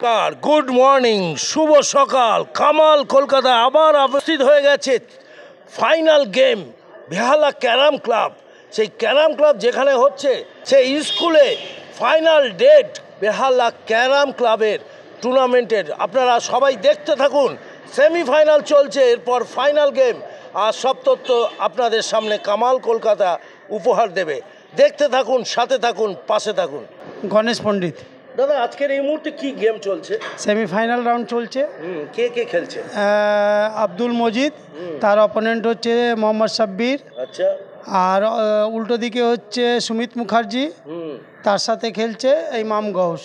নমস্কার, good morning, শুভ সকাল। কামাল কলকাতা আবার উপস্থিত হয়ে গেছে ফাইনাল গেম বেহালা ক্যারাম ক্লাব। সেই ক্যারাম ক্লাব যেখানে হচ্ছে সেই স্কুলে ফাইনাল ডেট বেহালা ক্যারাম ক্লাবের টুর্নামেন্টের। আপনারা সবাই দেখতে থাকুন, সেমিফাইনাল চলছে, এরপর ফাইনাল গেম। আর সব তথ্য আপনাদের সামনে কামাল কলকাতা উপহার দেবে। দেখতে থাকুন, সাথে থাকুন, পাশে থাকুন। গণেশ পণ্ডিত। দাদা, আজকের এই মুহূর্তে কি গেম চলছে? সেমিফাইনাল রাউন্ড চলছে। কে কে খেলছে? আব্দুল মজিদ, তার অপোনেন্ট হচ্ছে মোহাম্মদ সাব্বির। আচ্ছা। আর উল্টো দিকে হচ্ছে সুমিত মুখার্জি, তার সাথে খেলছে ইমাম গৌস।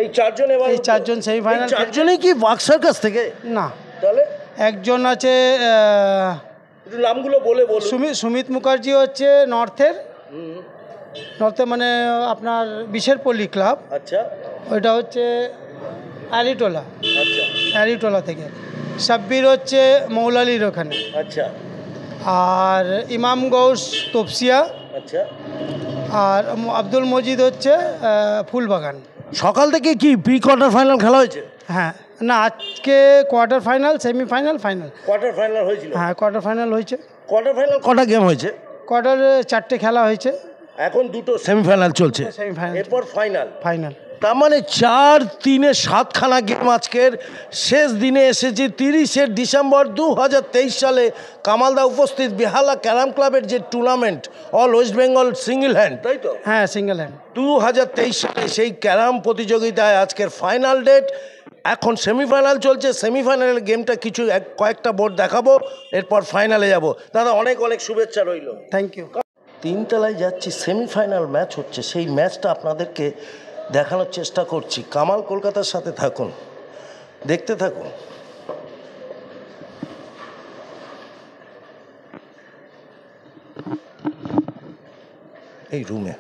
এই চারজন এবার এই চারজন সেমিফাইনাল। চারজনই কি বাক্সার কাছ থেকে? না, তাহলে একজন আছে একটু নামগুলো বলে বলুন। সুমিত মুখার্জি হচ্ছে নর্থে মানে আপনার বিশেরপল্লী ক্লাব। আচ্ছা। ওইটা হচ্ছে আলিটোলা। আচ্ছা। আলিটোলা থেকে। সাব্বির হচ্ছে মৌলালির ওখানে। আচ্ছা। আর ইমাম গৌস তপসিয়া। আচ্ছা। আর আব্দুল মজিদ হচ্ছে ফুলবাগান। সকাল থেকে কি প্রি কোয়ার্টার ফাইনাল খেলা হয়েছে? হ্যাঁ, না, আজকে quarter final, semifinal, final. Quarter final হয়েছিল? হ্যাঁ, কোয়ার্টার ফাইনাল হয়েছে। কোয়ার্টার ফাইনাল কটা গেম হয়েছে? কোয়ার্টারে 4টে খেলা হয়েছে। এখন দুটো সেমিফাইনাল চলছে, সেমিফাইনাল, এরপর ফাইনাল। ফাইনাল। তার মানে 4-3-7খানা গেম আজকের শেষ দিনে এসেছে। 30শে ডিসেম্বর 2023 সালে কামালদা উপস্থিত বেহালা ক্যারাম ক্লাবের যে tournament all West Bengal single hand, তাই তো? হ্যাঁ, সিঙ্গেল হ্যান্ড। 2023 সালে সেই ক্যারাম প্রতিযোগিতায় আজকের ফাইনাল ডেট। এখন সেমিফাইনাল চলছে। সেমিফাইনালের গেমটা কয়েকটা বোর্ড দেখাবো, এরপর ফাইনালে যাব। দাদা, অনেক অনেক শুভেচ্ছা রইল। Thank you. তিনতলায় যাচ্ছি, সেমিফাইনাল ম্যাচ হচ্ছে, সেই ম্যাচটা আপনাদেরকে দেখানোর চেষ্টা করছি। কামাল কলকাতার সাথে থাকুন, দেখতে থাকুন। এই রুমে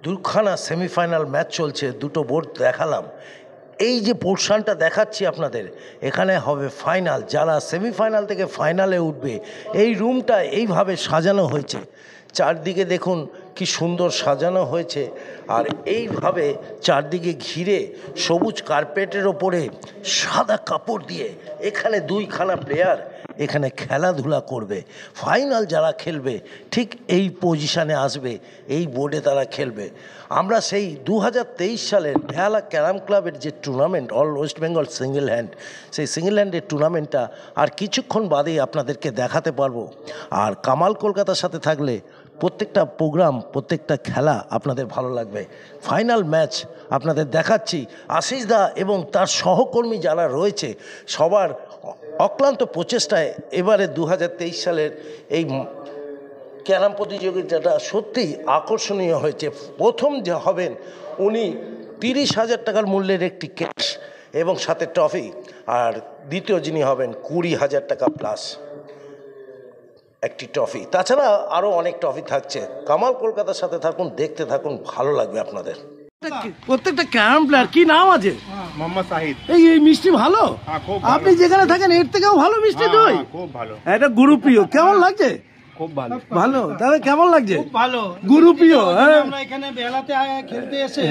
দুখানা সেমিফাইনাল ম্যাচ চলছে, দুটো বোর্ড দেখালাম। এই যে পোর্শনটা দেখাচ্ছি আপনাদের, এখানে হবে ফাইনাল। যারা সেমিফাইনাল থেকে ফাইনালে উঠবে, এই রুমটা এইভাবে সাজানো হয়েছে। চারদিকে দেখুন কি সুন্দর সাজানো হয়েছে, আর এইভাবে চারদিকে ঘিরে সবুজ কার্পেটের ওপরে সাদা কাপড় দিয়ে এখানে দুইখানা প্লেয়ার এখানে খেলাধুলা করবে। ফাইনাল যারা খেলবে ঠিক এই পজিশানে আসবে, এই বোর্ডে তারা খেলবে। আমরা সেই 2023 সালের বেহালা ক্যারাম ক্লাবের যে tournament, all West Bengal single hand, সেই সিঙ্গেল হ্যান্ডের টুর্নামেন্টটা আর কিছুক্ষণ বাদেই আপনাদেরকে দেখাতে পারবো। আর কামাল কলকাতার সাথে থাকলে প্রত্যেকটা প্রোগ্রাম, প্রত্যেকটা খেলা আপনাদের ভালো লাগবে। ফাইনাল ম্যাচ আপনাদের দেখাচ্ছি। আশিস দা এবং তার সহকর্মী যারা রয়েছে, সবার অক্লান্ত প্রচেষ্টায় এবারে 2023 সালের এই ক্যারাম প্রতিযোগিতাটা সত্যিই আকর্ষণীয় হয়েছে। প্রথম যে হবেন উনি 30,000 টাকার মূল্যের একটি ক্যাশ এবং সাথে ট্রফি, আর দ্বিতীয় যিনি হবেন 20,000 টাকা প্লাস একটি ট্রফি। তাছাড়া আরও অনেক ট্রফি থাকছে। কামাল কলকাতার সাথে থাকুন, দেখতে থাকুন, ভালো লাগবে আপনাদের। প্রত্যেকটা ক্যারাম প্লেয়ার কি নাম আছে? মোহাম্মদ সাহিদ। এই মিষ্টি ভালো, আপনি যেখানে থাকেন এর থেকেও ভালো মিষ্টি দই, খুব ভালো। এটা গুরুপ্রিয়, কেমন লাগছে? খুব ভালো। ভালো, তাহলে কেমন লাগছে? খুব ভালো। গুরুপ্রিয়, আমরা এখানে বেলাতে খেলতে এসে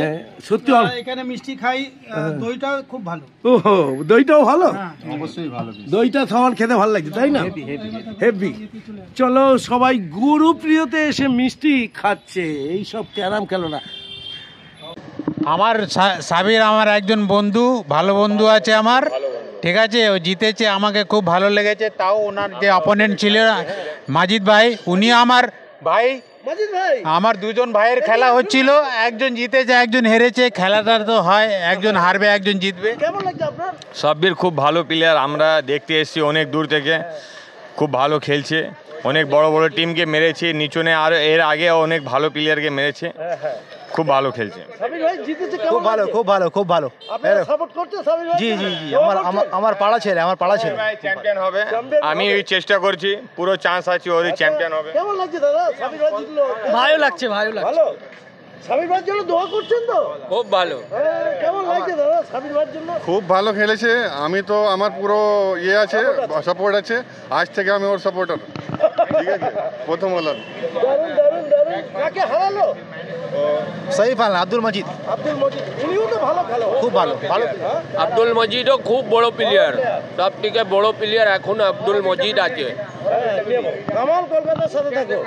সত্যি এখানে মিষ্টি খাই, দইটা খুব ভালো। ওহো, দইটাও ভালো, অবশ্যই ভালো। দইটা খাওয়ার খেতে ভালো লাগছে, তাই না? হেভি। চলো সবাই গুরুপ্রিয়তে এসে মিষ্টি খাচ্ছে, এইসব ক্যারাম খেলো না। আমার সাবির আমার একজন বন্ধু, ভালো বন্ধু আছে আমার, ঠিক আছে? ও জিতেছে, আমাকে খুব ভালো লেগেছে। তাও ওনার যে অপোনেন্ট ছিল মাজিদ ভাই, উনি আমার ভাই। আমার দুজন ভাইয়ের খেলা হচ্ছিল, একজন জিতেছে একজন হেরেছে। খেলাটা তো হয়, একজন হারবে একজন জিতবে। কেমন লাগছে আপনার? সাব্বির খুব ভালো প্লেয়ার, আমরা দেখতে এসেছি অনেক দূর থেকে, খুব ভালো খেলছে, অনেক বড় বড় টিমকে মেরেছে নিচনে, আর এর আগে অনেক ভালো প্লেয়ারকে মেরেছে, খুব ভালো খেলছে। খুব ভালো, খুব ভালো, খুব ভালো। জি জি জি, আমার পাড়া ছেলে, আমার পাড়া ছেলে চ্যাম্পিয়ন হবে, আমি এই চেষ্টা করছি, পুরো চান্স আছে ওরই চ্যাম্পিয়ন হবে। কেমন লাগছে দাদা? সাবির ভাই জিতলো, ভালো লাগছে, ভালো লাগছে। ভালো। সাবির ভাইয়ের জন্য দোয়া করছেন তো? খুব ভালো। কেমন লাগছে দাদা সাবির ভাইয়ের জন্য? খুব ভালো খেলেছে, আমি তো আমার পুরো ইয়ে আছে, সাপোর্ট আছে, আজ থেকে আমি ওর সাপোর্টার। ঠিক আছে, প্রথম হলাম। দারুণ দারুণ দারুণ। কাকে হারালো? সাইফ আল আব্দুল মজিদ। আব্দুল মজিদ, উনিও তো ভালো খেলো, খুব ভালো, ভালো। আব্দুল মজিদও খুব বড় প্লেয়ার, সব থেকে বড় প্লেয়ার এখন আব্দুল মজিদ আছে। কামাল কলকাতার সাথে থাকো।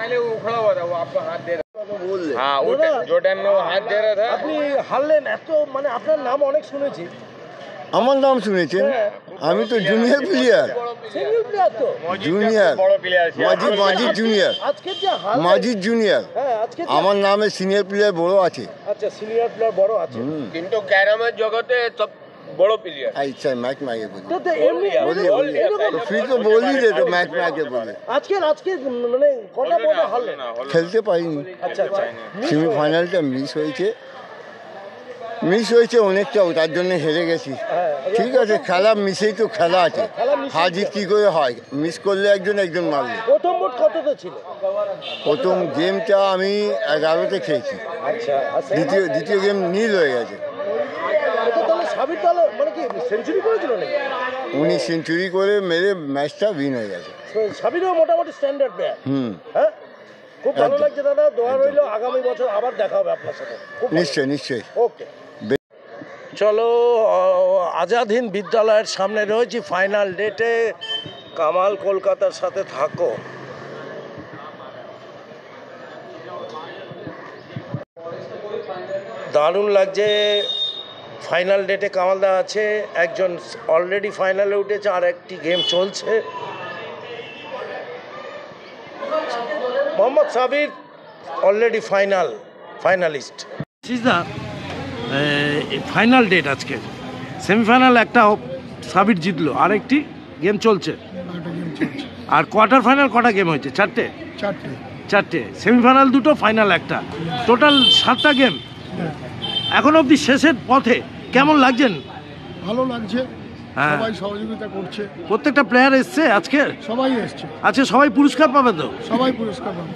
हाँ, जो टाइम में वो हाथ दे रहा था। আপনি হারলেন, এত মানে আপনার নাম অনেক শুনেছি। আমার নাম শুনেছেন? আমি তো জুনিয়র প্লেয়ার, সিঙ্গেল প্লেয়ার তো, জুনিয়র বড় প্লেয়ার আছে। মাজিদ জুনিয়র, আজকে যে হারলেন, মাজিদ জুনিয়র। হ্যাঁ আজকে আমার নামে সিনিয়র প্লেয়ার বড় আছে। আচ্ছা, সিনিয়র প্লেয়ার বড় আছে। কিন্তু ক্যারামের জগতে সব বড় প্লেয়ার। আচ্ছা, ম্যাচ মাগে বলি তো তো এমনি তো ফির তো বলি দে তো ম্যাচ মাগে বলি। আজকে মানে কটা বড় হারলেন? খেলতে পারিনি, আচ্ছা আচ্ছা। সেমিফাইনালটা মিস হয়েছে অনেকটাও, তার জন্য হেরে গেছি। ঠিক আছে, খেলা মিসেই তো খেলা আছে, হার জিত কী করে হয়? মিস করলে একজন মারলে। প্রথম বোর্ড কততে ছিল? প্রথম গেমটা আমি 11তে খেয়েছি, আচ্ছা। দ্বিতীয় গেম নীল হয়ে গেছে। এটা তাহলে সাবির তাহলে মানে কি সেঞ্চুরি করেছিল নাকি? উনি সেঞ্চুরি করে মেরে ম্যাচটা উইন হয়ে গেছে। সাবিরও মোটামুটি স্ট্যান্ডার্ড প্লেয়ার। হ্যাঁ, খুব ভালো লাগছে দাদা, দোয়া রইল আগামী বছর আবার দেখা হবে আপনার সাথে। নিশ্চয়ই নিশ্চয়ই। ওকে, চলো আজাদ হিন্দ বিদ্যালয়ের সামনে রয়েছি ফাইনাল ডেটে। কামাল কলকাতার সাথে থাকো। দারুণ লাগছে। ফাইনাল ডেটে কামালদা আছে, একজন অলরেডি ফাইনালে উঠেছে, আর একটি গেম চলছে। Mohammad Sabir already finalist. Final date আজকে, সেমিফাইনাল একটা সাবির জিতলো, আর একটি গেম চলছে। আর কোয়ার্টার ফাইনাল কটা গেম হয়েছে? চারটে। সেমিফাইনাল দুটো, ফাইনাল একটা, টোটাল 7টা গেম। এখন অবধি শেষের পথে। কেমন লাগছেন? ভালো লাগছে, সবাই সহযোগিতা করছে। প্রত্যেকটা প্লেয়ার এসছে আজকে? সবাই এসছে। আচ্ছা, সবাই পুরস্কার পাবে তো? সবাই পুরস্কার পাবে।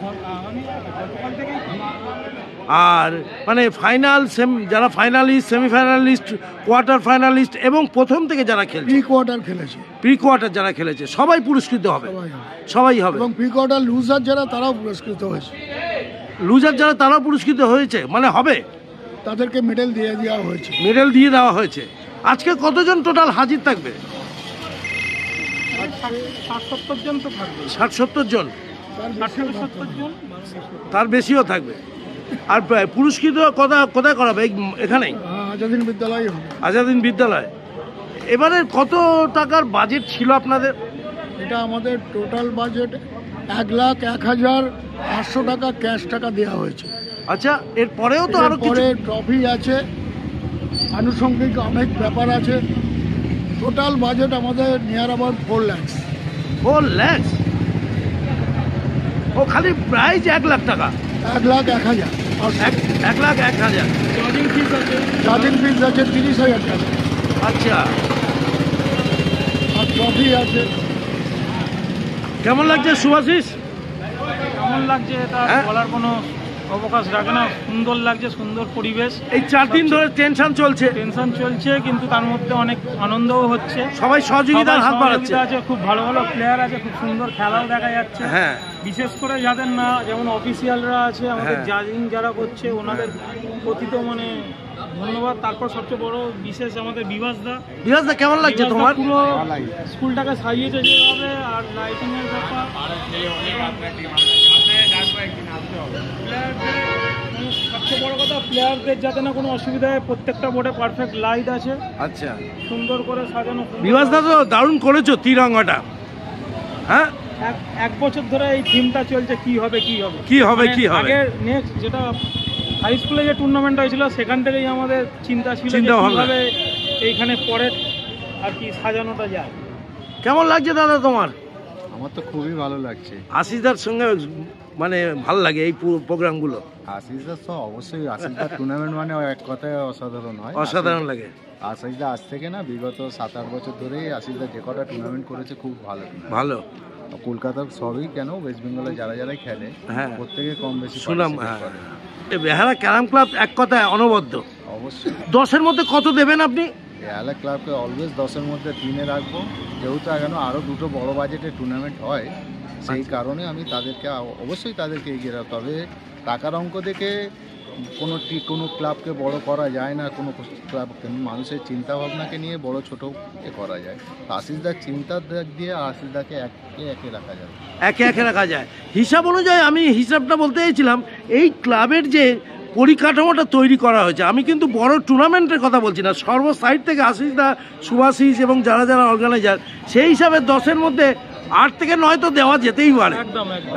আর মানে ফাইনাল যারা ফাইনালিস্ট, সেমিফাইনালিস্ট, কোয়ার্টার ফাইনালিস্ট এবং প্রথম থেকে যারা খেলছে, প্রি কোয়ার্টার যারা খেলেছে, সবাই পুরস্কৃত হবে। সবাই হবে। এবং প্রি কোয়ার্টার লুজার যারা, তারাও পুরস্কৃত হয়েছে। লুজার যারা, তারাও পুরস্কৃত হয়েছে, মানে হবে, তাদেরকে মেডেল দিয়ে দেওয়া হয়েছে। মেডেল দিয়ে দেওয়া হয়েছে। আজকে কতজন টোটাল হাজির থাকবে? 60-70 জন তো থাকবে। 60-70 জন, তার বেশিও থাকবে। আর পুরস্কৃত কোথায় করাবে? এখানেই আজাদিন বিদ্যালয়। এবারে কত টাকার বাজেট ছিল আপনাদের? এটা আমাদের টোটাল বাজেট 1,01,800 টাকা ক্যাশ টাকা দেওয়া হয়েছে। আচ্ছা, এর পরেও তো আরো পরে ট্রফি আছে, আনুষঙ্গিক অনেক ব্যাপার আছে। টোটাল বাজেট আমাদের নিয়ার অ্যাবাউট 4 লাখ। 4 লাখ? ও খালি প্রাইজ 1 লাখ টাকা? 1,01,000। 1,01,000। চার্জিং ফিস আছে 30,000 টাকা। আচ্ছা, আর ট্রফি আছে। কেমন লাগছে সুভাশিস? কেমন লাগছে এটা বলার কোনো অবকাশ রাখে না। সুন্দর লাগছে, সুন্দর পরিবেশ। এই 4 দিন ধরে টেনশন চলছে, কিন্তু তার মধ্যে অনেক আনন্দও হচ্ছে। সবাই সহযোগিতার হাত বাড়াচ্ছে। খুব ভালো ভালো প্লেয়ার আছে, খুব সুন্দর খেলাও দেখা যাচ্ছে। হ্যাঁ, বিশেষ করে যাদের না, যেমন অফিসিয়ালরা আছে, আমাদের জাজিং যারা করছে, ওনাদের প্রতি তো মানে ধন্যবাদ। তারপর সবচেয়ে বড় বিশেষ আমাদের বিভাসদা। কেমন লাগছে তোমার? পুরো স্কুলটাকে সাজিয়েছে যেভাবে, আর লাইটিং এর ব্যাপার, সবচেয়ে বড় কথা প্লেয়ারদের যাতে না কোনো অসুবিধা হয়, প্রত্যেকটা বোর্ডে পারফেক্ট লাইট আছে। আচ্ছা, সুন্দর করে সাজানো। বিভাসদা তো দারুণ করেছো তিরঙ্গাটা। হ্যাঁ, 1 বছর ধরে এই থিমটা চলছে, কি হবে। আগে নেক্সট যেটা হাই স্কুলে যে টুর্নামেন্ট হয়েছিল, সেখান থেকেই আমাদের চিন্তা ছিল কিভাবে এইখানে পরের আর কি সাজানোটা যায়। কেমন লাগছে দাদা তোমার? আমার তো খুবই ভালো লাগছে। আশিসদার সঙ্গে মানে ভালো লাগে এই প্রোগ্রামগুলো। আশিসদার তো অবশ্যই, আশিসদার টুর্নামেন্ট মানে এক কথায় অসাধারণ হয়। অসাধারণ লাগে। আশিসদা আজ থেকে না, বিগত 7-8 বছর ধরেই আশিসদা যে কটা টুর্নামেন্ট করেছে খুব ভালো। কলকাতার সবই কেন, ওয়েস্ট বেঙ্গলে যারা খেলে, প্রত্যেকে কম বেশি সুনাম। বেহালা ক্যারাম ক্লাব এক কথায় অনবদ্য। অবশ্যই 10-এর মধ্যে কত দেবেন আপনি? বেহালা ক্লাবকে অলওয়েজ 10-এর মধ্যে 3-এ রাখবো, যেহেতু এখন আরও 2টো বড় বাজেটের টুর্নামেন্ট হয়, সেই কারণে আমি অবশ্যই তাদেরকে এগিয়ে রাখবো। তবে টাকার অঙ্ক দেখে কোনো ক্লাবকে বড় করা যায় না, কোনো ক্লাব মানুষের চিন্তা ভাবনাকে নিয়ে বড় ছোট করা যায়। আশিসদার চিন্তার দিক দিয়ে আশিসদাকে একে রাখা যায়, একে রাখা যায়। হিসাব অনুযায়ী আমি হিসাবটা বলতে চাইছিলাম, এই ক্লাবের যে পরিকাঠামোটা তৈরি করা হয়েছে, আমি কিন্তু বড় টুর্নামেন্টের কথা বলছি না, সর্ব সাইড থেকে আশিসদা, সুভাশিস এবং যারা অর্গানাইজার, সেই হিসাবে 10-এর মধ্যে 8 থেকে 9 তো দেওয়া যেতেই পারে।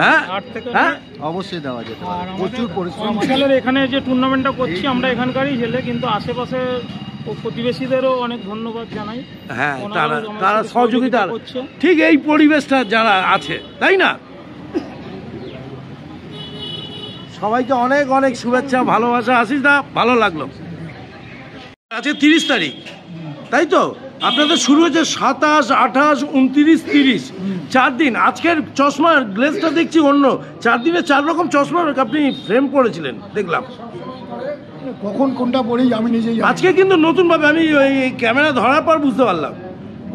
হ্যাঁ, অবশ্যই দেওয়া যেতে পারে। প্রচুর পরিশ্রম। এখানে যে টুর্নামেন্টটা করছি আমরা এখানকারই ছেলে, কিন্তু আশেপাশে প্রতিবেশীদেরও অনেক ধন্যবাদ জানাই। হ্যাঁ, তারা সহযোগিতা করছে। ঠিক এই পরিবেশটা যারা আছে, তাই না? সবাইকে অনেক অনেক শুভেচ্ছা, ভালোবাসা। আশিসদা, ভালো লাগলো। আজকে 30 তারিখ, তাই তো? আপনাদের শুরু হয়েছে 27, 28, 29, 30, 4 দিন। আজকের চশমার গ্লেজটা দেখছি অন্য। 4 দিনে 4 রকম চশমার আপনি ফ্রেম করেছিলেন, দেখলাম। কখন কোনটা পড়ি আমি নিজেই। আজকে কিন্তু নতুনভাবে আমি এই ক্যামেরা ধরার পর বুঝতে পারলাম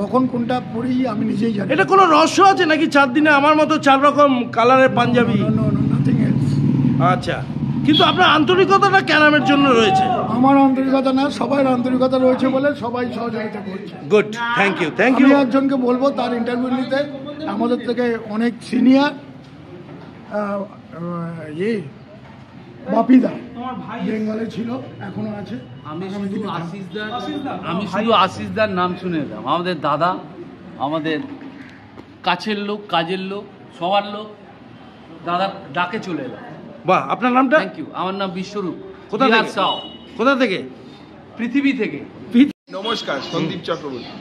কখন কোনটা পড়ি আমি নিজেই জানি। এটা কোনো রহস্য আছে নাকি? 4 দিনে আমার মতো 4 রকম কালারের পাঞ্জাবি? আচ্ছা, কিন্তু আপনার আন্তরিকতাটা ক্যারামের জন্য রয়েছে। আমার আন্তরিকতা না, সবার আন্তরিকতা রয়েছে বলে সবাই সহযোগিতা করছে। Good, thank you. আমি একজনকে বলবো তার ইন্টারভিউ নিতে, আমাদের থেকে অনেক সিনিয়র বাপিদা বেঙ্গলে ছিল, এখনো আছে। আমি শুধু আশিসদার নাম শুনে এলাম, আমাদের দাদা, আমাদের কাছের লোক, কাজের লোক, সবার লোক, দাদা ডাকে চলে এলাম। বাহ, আপনার নামটা? Thank you. আমার নাম বিশ্বরূপ। কোথা থেকে? পৃথিবী থেকে। নমস্কার, সন্দীপ চক্রবর্তী।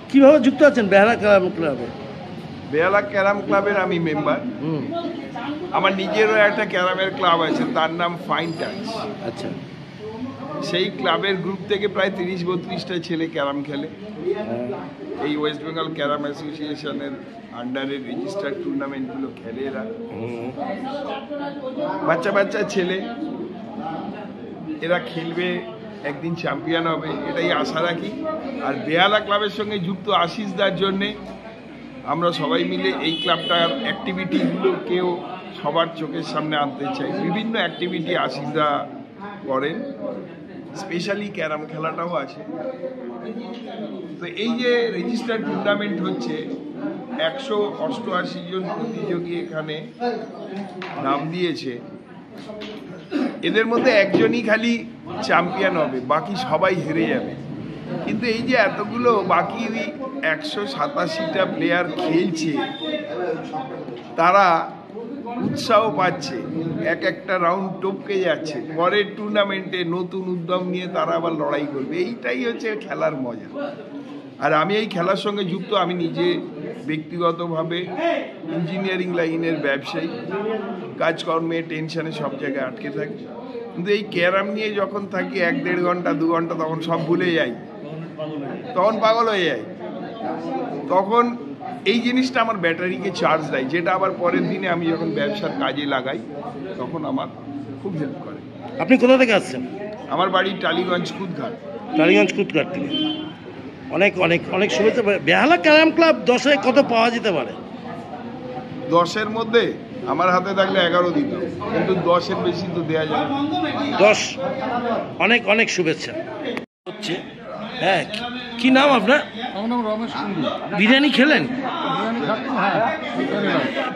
কিভাবে যুক্ত আছেন বেহালা ক্যারাম ক্লাবে? বেহালা ক্যারাম ক্লাবের আমি মেম্বার। আমার নিজেরও একটা ক্যারামের ক্লাব আছে, তার নাম ফাইন টাচ। আচ্ছা। সেই ক্লাবের গ্রুপ থেকে প্রায় 30-32টা ছেলে ক্যারাম খেলে। এই ওয়েস্ট বেঙ্গল ক্যারাম অ্যাসোসিয়েশনের আন্ডারে রেজিস্টার্ড টুর্নামেন্টগুলো খেলে এরা। বাচ্চা বাচ্চা ছেলে, এরা খেলবে, একদিন চ্যাম্পিয়ন হবে, এটাই আশা রাখি। আর বেহালা ক্লাবের সঙ্গে যুক্ত আশিসদার জন্যে আমরা সবাই মিলে এই ক্লাবটার অ্যাক্টিভিটিগুলোকেও সবার চোখের সামনে আনতে চাই। বিভিন্ন অ্যাক্টিভিটি আশিসদা করেন, স্পেশালি ক্যারাম খেলাটাও আছে। তো এই যে রেজিস্টার্ড টুর্নামেন্ট হচ্ছে, 188 জন প্রতিযোগী এখানে নাম দিয়েছে। এদের মধ্যে একজনই খালি চ্যাম্পিয়ন হবে, বাকি সবাই হেরে যাবে। কিন্তু এই যে এতগুলো বাকি 187টা প্লেয়ার খেলছে, তারা উৎসাহ পাচ্ছে, একটা রাউন্ড টপকে যাচ্ছে, পরের টুর্নামেন্টে নতুন উদ্যম নিয়ে তারা আবার লড়াই করবে। এইটাই হচ্ছে খেলার মজা। আর আমি এই খেলার সঙ্গে যুক্ত। আমি নিজে ব্যক্তিগতভাবে ইঞ্জিনিয়ারিং লাইনের ব্যবসায়ী, কাজকর্মে টেনশনে সব জায়গায় আটকে থাকি। কিন্তু এই ক্যারাম নিয়ে যখন থাকি 1-1.5 ঘন্টা 2 ঘন্টা, তখন সব ভুলে যাই, তখন পাগল হয়ে যাই। তখন এই জিনিসটা আমার ব্যাটারিকে চার্জ দেয়, যেটা আবার পরের দিনে আমি যখন ব্যবসার কাজে লাগাই তখন আমার খুব হেল্প করে। আপনি কোথা থেকে আসছেন? আমার বাড়ি টালিগঞ্জ কুদঘাট। টালিগঞ্জ কুদঘাট থেকে। অনেক অনেক অনেক শুভেচ্ছা। বেহালা ক্যারাম ক্লাব 10-এ কত পাওয়া যেতে পারে? 10-এর মধ্যে আমার হাতে থাকলে 11 দিত, কিন্তু 10-এর বেশি তো দেওয়া যায়। 10। অনেক অনেক শুভেচ্ছা হচ্ছে। হ্যাঁ, কি নাম আপনার? আমার নাম রমেশ কুন্ডু। বিরিয়ানি খেলেন?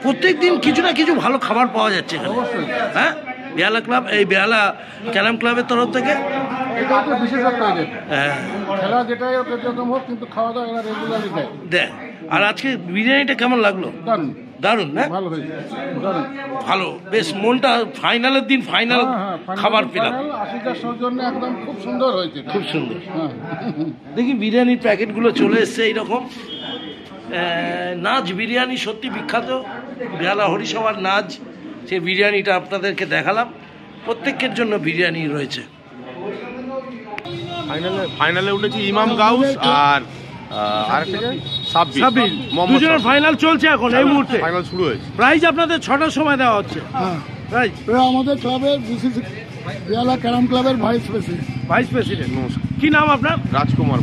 প্রত্যেক দিন কিছু না কিছু ভালো খাবার পাওয়া যাচ্ছে এখানে। হ্যাঁ, বেহালা ক্লাব, এই বেহালা ক্যারাম ক্লাবের তরফ থেকে এটা তো বিশেষত্ব এদের। খেলা যেটাই যেরকম হোক, কিন্তু খাওয়া দাওয়া এরা রেগুলারলি দেয়। আর আজকে বিরিয়ানিটা কেমন লাগলো? দারুণ দারুণ না? ভালো হয়েছে, দারুণ ভালো, বেশ মনটা ফাইনালের দিন ফাইনাল খাবার পেলাম। আশিসদার সৌজন্যে একদম খুব সুন্দর হয়েছে, খুব সুন্দর। দেখি বিরিয়ানির প্যাকেটগুলো চলে এসছে এইরকম। নাজ বিরিয়ানি সত্যি বিখ্যাত, বেহালা হরিসভার নাজ। সেই বিরিয়ানিটা আপনাদেরকে দেখালাম। প্রত্যেকের জন্য বিরিয়ানি রয়েছে। ফাইনালে উঠেছি ইমাম গাউস আর সাব্বির। দুজনের ফাইনাল চলছে এখন এই মুহূর্তে। ফাইনাল শুরু হয়েছে। প্রাইজ আপনাদের 6টার সময় দেওয়া হচ্ছে। প্রাইজ আমাদের ক্লাবের বিসিসি বেহালা ক্যারাম ক্লাবের ভাইস প্রেসিডেন্ট। নমস্কার। কি নাম আপনার? রাজকুমার।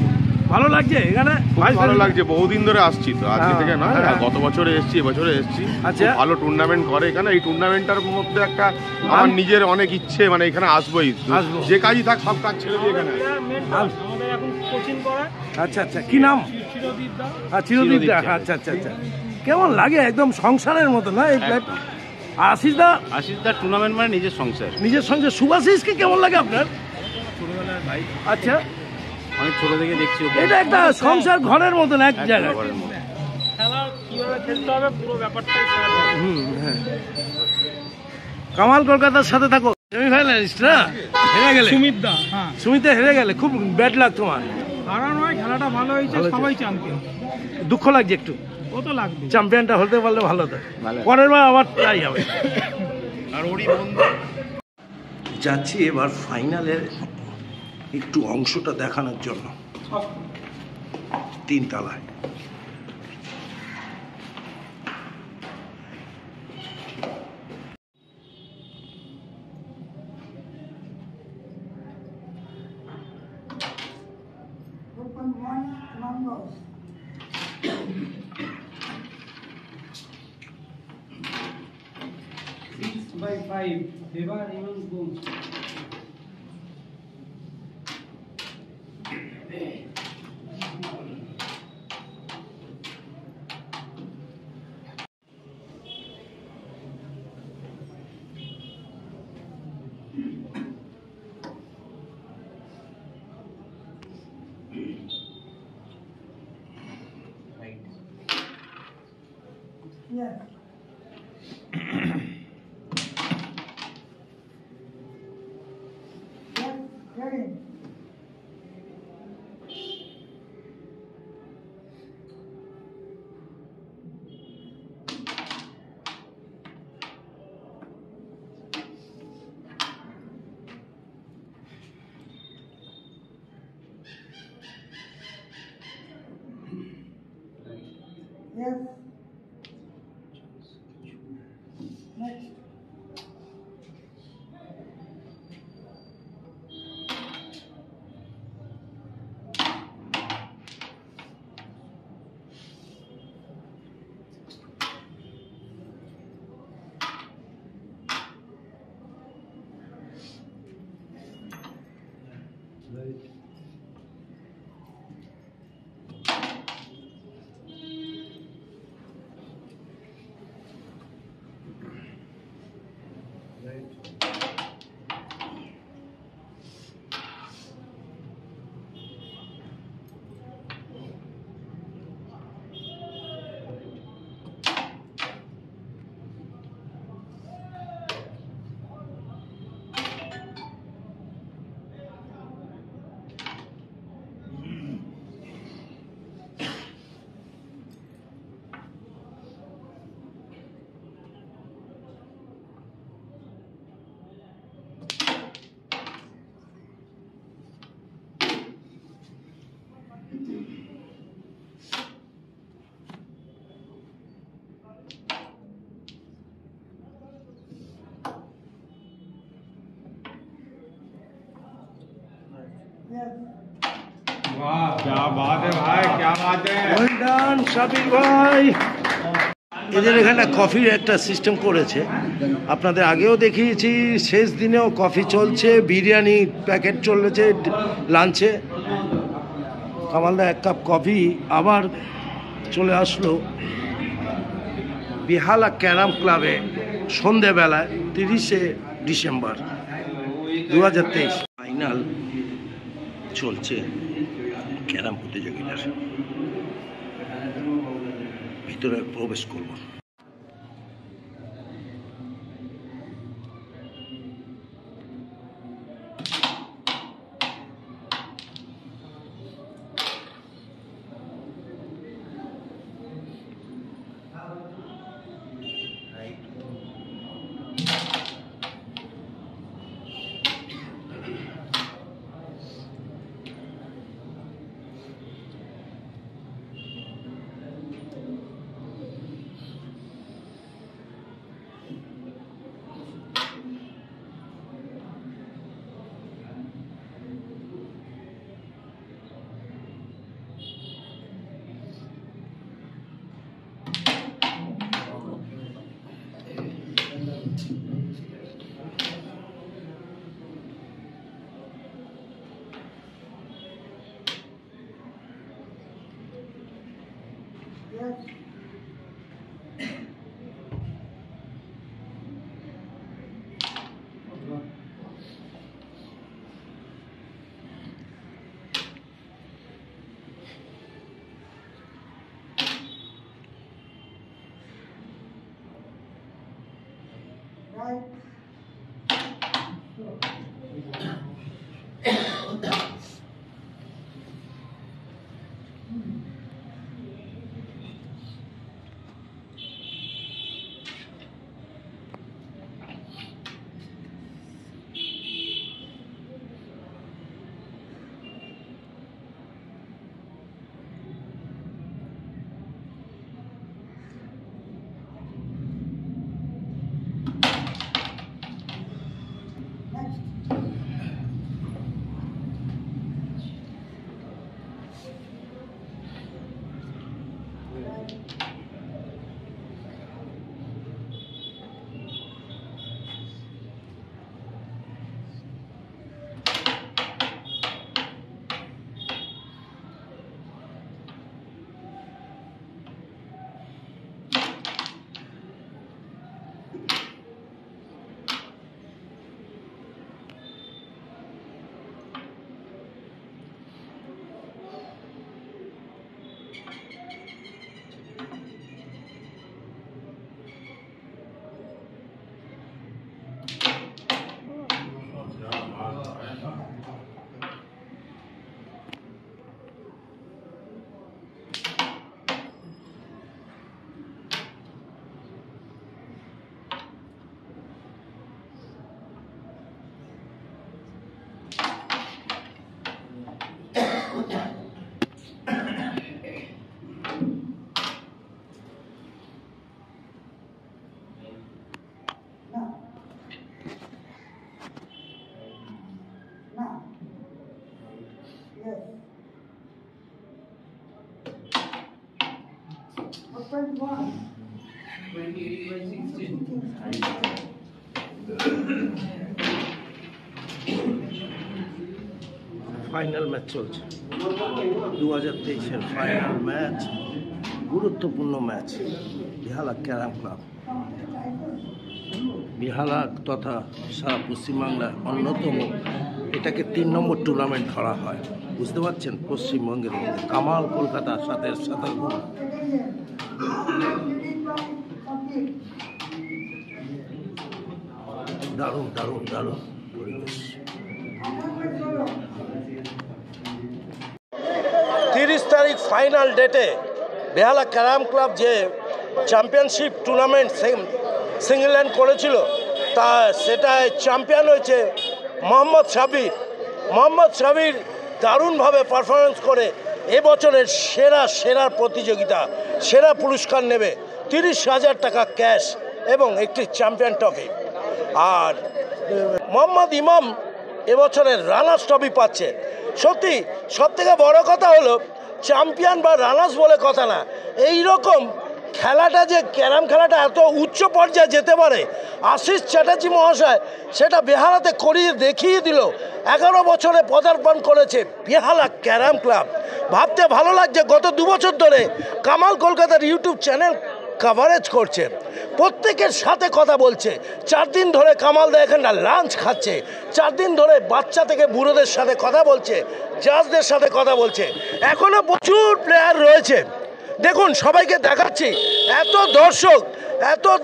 ভালো লাগছে এখানে? ভালো লাগছে, বহুদিন ধরে আসছি তো, আজকে থেকে নয়, গত বছরে এসেছি, এবছরে এসেছি। আচ্ছা, ভালো টুর্নামেন্ট করে এখানে। এই টুর্নামেন্টটার মধ্যে একটা আমার নিজের অনেক ইচ্ছে, মানে এখানে আসবোই, যে কাজই থাক সব কাজ ছেড়ে দিয়ে এখানে। আচ্ছা আচ্ছা, কি নাম? চিরদীপ দা। আচ্ছা আচ্ছা আচ্ছা, কেমন লাগে? একদম সংসারের মতো না এই ক্লাব? আশিসদার টুর্নামেন্ট মানে নিজের সংসার। নিজের সংসার। শুভাশিসকে কেমন লাগে আপনার? ছোটবেলার ভাই। আচ্ছা, অনেক ছোট থেকে দেখছি। এটা একটা সংসার ঘরের মতন এক জায়গায়। খেলা কিভাবে খেলতে হবে পুরো ব্যাপারটাই। কামাল কলকাতার সাথে থাকো। সেমিফাইনালিস্ট না? হেরে গেলে সুমিত হেরে গেলে খুব ব্যাড লাগ তোমার। হারানো হয়, খেলাটা ভালো হয়েছে, সবাই চ্যাম্পিয়ন। দুঃখ লাগছে একটু? ও তো লাগবে, চ্যাম্পিয়নটা হতে পারলে ভালো হতো। পরের বার আবার ট্রাই হবে। আর ওরই বন্ধু যাচ্ছি এবার ফাইনালের একটু অংশটা দেখানোর জন্য 3 তলায়। by 5 Deva Imam Gomes. क्या बात है भाई, क्या बात है। Well done, শাবির ভাই। এদের এখানে কফির একটা সিস্টেম করেছে, আপনাদের আগেও দেখিয়েছি, শেষ দিনেও কফি চলছে, বিরিয়ানি প্যাকেট চলেছে লাঞ্চে। কামালদা এক কাপ কফি আবার চলে আসলো বেহালা ক্যারাম ক্লাবে সন্ধেবেলায় 30শে ডিসেম্বর 2023। ফাইনাল চলছে ক্যারাম প্রতিযোগিতার, ভিতরে প্রবেশ করব। ফাইনাল ম্যাচ চলছে 2023-এর ফাইনাল ম্যাচ, গুরুত্বপূর্ণ ম্যাচ। বেহালা ক্যারাম ক্লাব, বেহালা তথা সারা পশ্চিমবাংলার অন্যতম, এটাকে 3 নম্বর টুর্নামেন্ট ধরা হয়, বুঝতে পারছেন? পশ্চিমবঙ্গের মধ্যে কামাল কলকাতার সাথে সাঁতারপুর। দারুণ দারুণ দারুণ পরিবেশ। 30 তারিখ ফাইনাল ডেটে বেহালা ক্যারাম ক্লাব যে চ্যাম্পিয়নশিপ টুর্নামেন্ট সিঙ্গেল হ্যান্ড করেছিল, তা সেটায় চ্যাম্পিয়ন হয়েছে মোহাম্মদ সাবির। মোহাম্মদ সাবির দারুণভাবে পারফরমেন্স করে এবছরের সেরার প্রতিযোগিতা, সেরা পুরস্কার নেবে 30,000 টাকা ক্যাশ এবং একটি চ্যাম্পিয়ন ট্রফি। আর মোহাম্মদ ইমাম এবছরের রানার্স ট্রফি পাচ্ছে। সত্যি সবথেকে বড় কথা হলো চ্যাম্পিয়ন বা রানার্স বলে কথা না, এই রকম খেলাটা যে ক্যারাম খেলাটা এত উচ্চ পর্যায়ে যেতে পারে, আশিস চ্যাটার্জি মহাশয় সেটা বেহালাতে করিয়ে দেখিয়ে দিল। 11 বছরে পদার্পণ করেছে বেহালা ক্যারাম ক্লাব। ভাবতে ভালো লাগছে, গত 2 বছর ধরে কামাল কলকাতার ইউটিউব চ্যানেল কভারেজ করছে, প্রত্যেকের সাথে কথা বলছে। 4 দিন ধরে কামালদা এখানটা লাঞ্চ খাচ্ছে, 4 দিন ধরে বাচ্চা থেকে বুড়োদের সাথে কথা বলছে, জাজদের সাথে কথা বলছে। এখনও প্রচুর প্লেয়ার রয়েছে, দেখুন সবাইকে দেখাচ্ছি। এত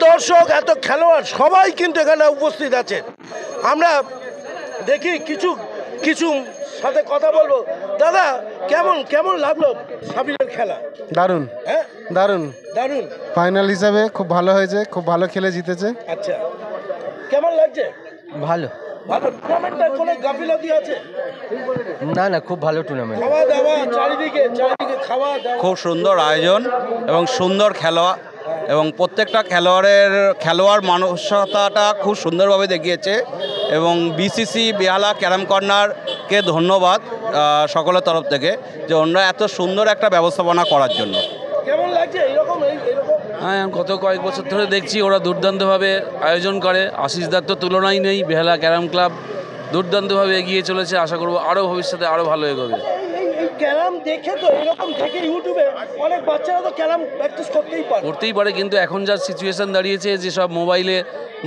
দর্শক এত খেলোয়াড় সবাই কিন্তু এখানে উপস্থিত আছে। আমরা দেখি কিছু সাথে কথা বলবো। দাদা, কেমন লাগলো সাবিরের খেলা? দারুণ, হ্যাঁ দারুণ দারুণ। ফাইনাল হিসাবে খুব ভালো হয়েছে, খুব ভালো খেলে জিতেছে। আচ্ছা, কেমন লাগছে? ভালো। টুর্নামেন্টের কোনো গাফিলতি আছে? না, খুব ভালো টুর্নামেন্ট। খাওয়া দাওয়া চারিদিকে খাওয়া দাওয়া, খুব সুন্দর আয়োজন এবং সুন্দর খেলোয়াড়, এবং প্রত্যেকটা খেলোয়াড় মানসিকতাটা খুব সুন্দরভাবে দেখিয়েছে। এবং বিসিসি বেহালা ক্যারাম কর্নারকে ধন্যবাদ সকলের তরফ থেকে, যে ওনারা এত সুন্দর একটা ব্যবস্থাপনা করার জন্য। কেমন লাগছে এইরকম? হ্যাঁ, গত কয়েক বছর ধরে দেখছি ওরা দুর্দান্তভাবে আয়োজন করে। আশিসদার তো তুলনাই নেই। বেহালা ক্যারাম ক্লাব দুর্দান্তভাবে এগিয়ে চলেছে, আশা করবো আরও ভবিষ্যতে আরও ভালো এগোবে। ক্যারাম দেখে তো এরকম দেখে ইউটিউবে অনেক বাচ্চারা তো ক্যারাম প্র্যাকটিস করতেই পারে, কিন্তু এখন যা সিচুয়েশন দাঁড়িয়েছে যে সব